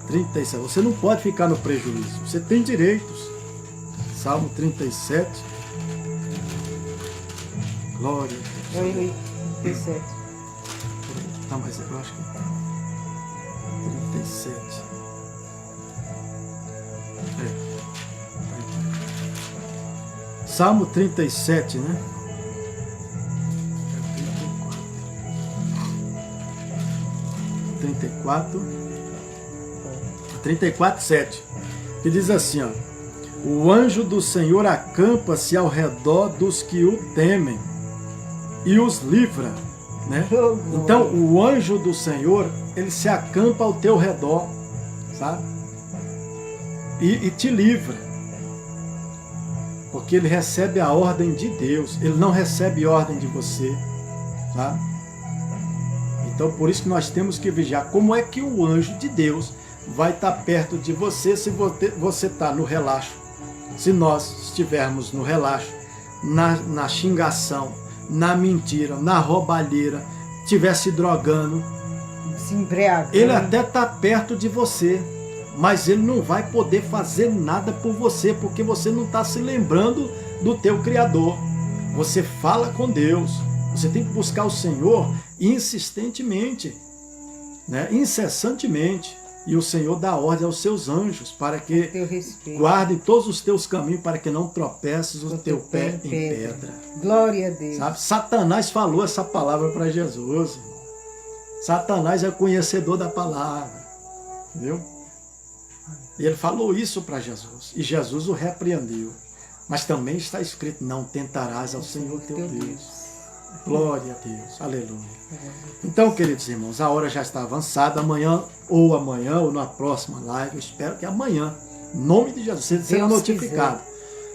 37, você não pode ficar no prejuízo, você tem direitos. Salmo 37, glória a Deus. 37. Não, mas eu acho que 37. Salmo 37, né? 34, 7, que diz assim, ó: o anjo do Senhor acampa-se ao redor dos que o temem e os livra, né? Então o anjo do Senhor, ele se acampa ao teu redor, sabe? E te livra, porque ele recebe a ordem de Deus, ele não recebe ordem de você, sabe? Então por isso que nós temos que vigiar. Como é que o anjo de Deus vai estar perto de você se você está no relaxo? Se nós estivermos no relaxo, na xingação, na mentira, na roubalheira, estiver se drogando, se embriagando, ele até está perto de você, mas ele não vai poder fazer nada por você, porque você não está se lembrando do teu Criador. Você fala com Deus, você tem que buscar o Senhor insistentemente, né? Incessantemente. E o Senhor dá ordem aos seus anjos para que Teu respeito. guardem todos os teus caminhos para que não tropeces o teu pé em pedra. Glória a Deus. Sabe? Satanás falou essa palavra para Jesus. Irmão. Satanás é conhecedor da palavra. Viu? E ele falou isso para Jesus. E Jesus o repreendeu. Mas também está escrito, não tentarás ao Senhor teu Deus. Glória a Deus. Aleluia. Então, queridos irmãos, a hora já está avançada. Amanhã ou na próxima live, eu espero que amanhã, em nome de Jesus, você será notificado.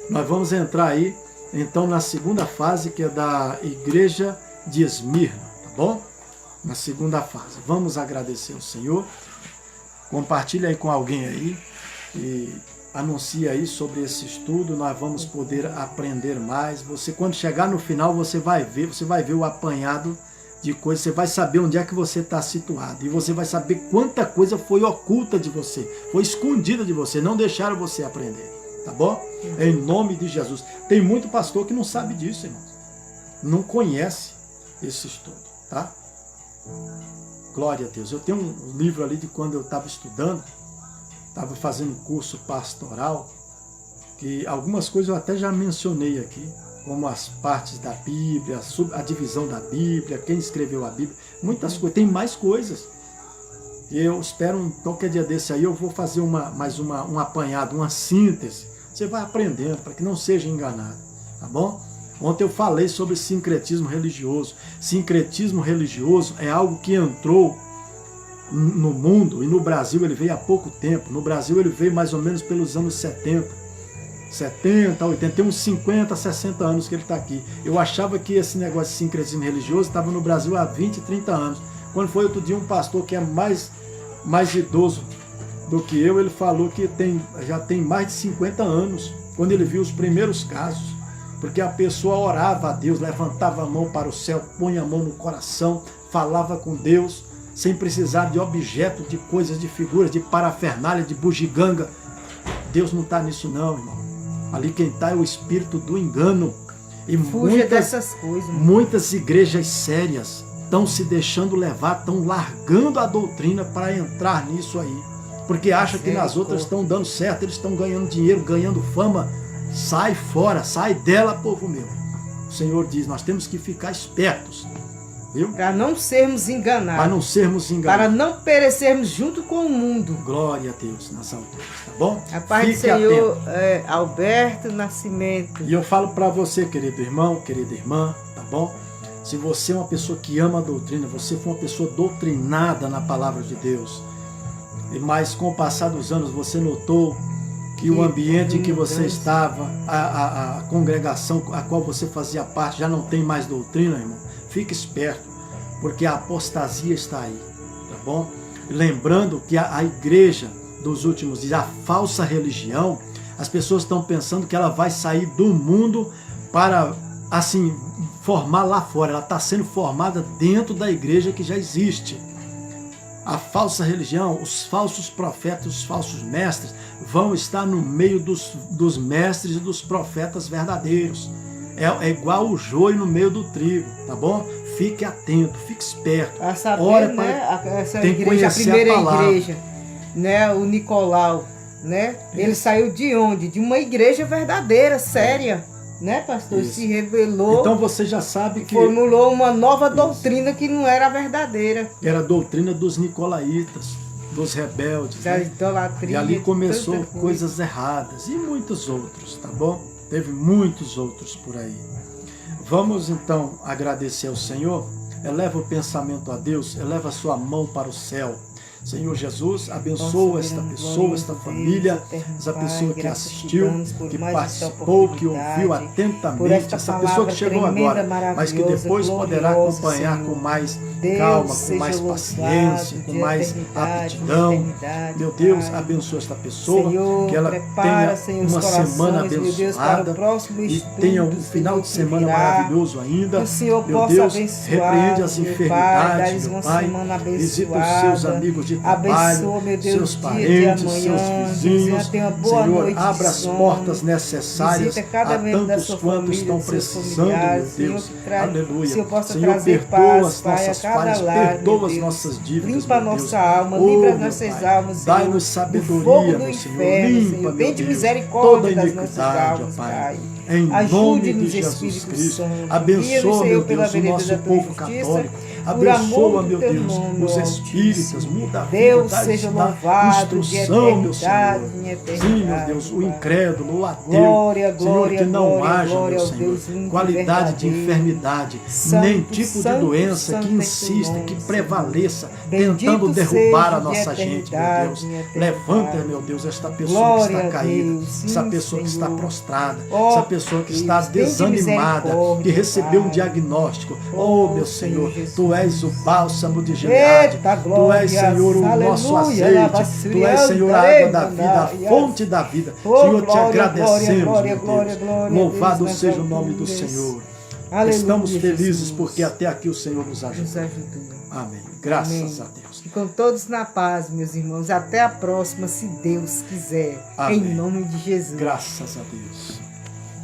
Nós vamos entrar aí, então, na segunda fase, que é da igreja de Esmirna, tá bom? Na segunda fase. Vamos agradecer ao Senhor. Compartilha aí com alguém aí e anuncia aí sobre esse estudo. Nós vamos poder aprender mais. Você, quando chegar no final, você vai ver o apanhado de coisas, você vai saber onde é que você está situado, e você vai saber quanta coisa foi oculta de você, foi escondida de você, não deixaram você aprender, tá bom? Em nome de Jesus. Tem muito pastor que não sabe disso, irmãos, não conhece esse estudo, tá? Glória a Deus. Eu tenho um livro ali de quando eu estava estudando, estava fazendo curso pastoral, que algumas coisas eu até já mencionei aqui, como as partes da Bíblia, a divisão da Bíblia, quem escreveu a Bíblia, muitas coisas, tem mais coisas. E eu espero, qualquer dia desse aí, eu vou fazer um apanhado, uma síntese. Você vai aprendendo, para que não seja enganado, tá bom? Ontem eu falei sobre sincretismo religioso. Sincretismo religioso é algo que entrou no mundo, e no Brasil ele veio há pouco tempo. No Brasil ele veio mais ou menos pelos anos 70, 80, tem uns 50, 60 anos que ele está aqui. Eu achava que esse negócio de sincretismo religioso estava no Brasil há 20, 30 anos. Quando foi outro dia um pastor que é mais idoso do que eu, ele falou que já tem mais de 50 anos, quando ele viu os primeiros casos. Porque a pessoa orava a Deus, levantava a mão para o céu, punha a mão no coração, falava com Deus, sem precisar de objeto, de coisas, de figuras, de parafernália, de bugiganga. Deus não está nisso não, irmão. Ali quem está é o espírito do engano. E fuja dessas coisas. Muitas igrejas sérias estão se deixando levar, estão largando a doutrina para entrar nisso aí. Porque acham que nas outras estão dando certo, eles estão ganhando dinheiro, ganhando fama. Sai fora, sai dela, povo meu. O Senhor diz, nós temos que ficar espertos. Para não sermos enganados. Para não sermos enganados. Para não perecermos junto com o mundo. Glória a Deus nas alturas, tá bom? A paz do Senhor, Alberto Nascimento. E eu falo para você, querido irmão, querida irmã, tá bom? Se você é uma pessoa que ama a doutrina, você foi uma pessoa doutrinada na palavra de Deus, mas com o passar dos anos você notou que o ambiente em que você estava, a congregação a qual você fazia parte, já não tem mais doutrina, irmão. Fique esperto, porque a apostasia está aí, tá bom? Lembrando que a igreja dos últimos dias, a falsa religião, as pessoas estão pensando que ela vai sair do mundo para, assim, formar lá fora. Ela está sendo formada dentro da igreja que já existe. A falsa religião, os falsos profetas, os falsos mestres, vão estar no meio dos mestres e dos profetas verdadeiros. É igual o joio no meio do trigo, tá bom? Fique atento, fique esperto. A saber, né? Essa igreja, a primeira igreja, né? O Nicolau, né? Ele saiu de onde? De uma igreja verdadeira, séria, né, pastor? Isso. Se revelou. Então você já sabe que formulou uma nova doutrina que não era a verdadeira. Era a doutrina dos nicolaítas, dos rebeldes, da né? idolatria. E ali começou coisas erradas e muitos outros, tá bom? Teve muitos outros por aí. Vamos então agradecer ao Senhor. Eleva o pensamento a Deus, eleva a sua mão para o céu. Senhor Jesus, abençoa esta pessoa, esta família, essa pessoa que assistiu, que participou, que ouviu atentamente, essa pessoa que chegou agora, mas que depois poderá acompanhar com mais calma, com mais paciência, com mais aptidão. Meu Deus, abençoa esta pessoa, que ela tenha uma semana abençoada e tenha um final de semana maravilhoso ainda. Meu Deus, repreende as enfermidades, meu Pai, visita os seus amigos de trabalho, Abençoa, meu Deus, seus dia de parentes, amanhã. seus vizinhos. Tenha uma boa Senhor, noite de abra as sono. portas necessárias Visita cada a membro da tantos sua quantos família, estão dos seus precisando, meu familiares. Deus. Senhor, Aleluia. Senhor, possa Senhor, trazer perdoa paz, as Pai, a nossas cada falhas, lar, meu perdoa as Deus. nossas dívidas, Limpa a meu Deus. nossa alma, Oh, livra as meu nossas Pai, almas, Senhor. dai-nos Do sabedoria, fogo do meu Senhor. inferno, Limpa, Senhor. meu Tem de Deus, misericórdia toda das nossas iniquidade, ó almas, Pai. Pai. Em nome Ajude-nos, de Jesus Espírito Cristo. Santo. Guia-nos, Abençoa, Senhor, meu pela Deus, o vereda nosso da tua povo justiça, católico. por Abençoa, amor do meu teu Deus, nome, os ó espíritas, Altíssimo. muda a vida, Deus dá seja louvado de instrução, meu eternidade Senhor. em eternidade. Sim, meu Deus, o Pai. incrédulo, o ateu. Glória, Senhor, glória, que não glória, haja, glória meu ao Senhor, Deus único e qualidade de verdadeiro. enfermidade, Santo, nem tipo de santo, doença santo que é teu insista, nome, que Senhor. prevaleça, Bendito tentando derrubar seja a de nossa gente, meu eternidade Deus. em eternidade. Levanta, meu Deus, esta pessoa Glória que está a caída, Deus, sim, essa pessoa que está Senhor. prostrada, Ó essa pessoa que está Deus, tem de desanimada, que misericórdia, recebeu um Pai. diagnóstico. Oh, Oh, meu Senhor Senhor, Jesus. Tu és o bálsamo de Gileade. Eita, Tu glória, és, Senhor, o nosso aleluia, azeite. Tu és, Senhor, a água da vida, a fonte da vida. Oh, Senhor, te glória, agradecemos, glória, meu glória, Deus. glória, Louvado Deus, nas seja o nome do alturas. Senhor. Aleluia, Estamos felizes Jesus. porque até aqui o Senhor nos Nos ajudou. ajudou. Amém. Graças Amém. a Deus. Ficam todos na paz, meus irmãos. Até a próxima, se Deus quiser. Amém. Em nome de Jesus. Graças a Deus.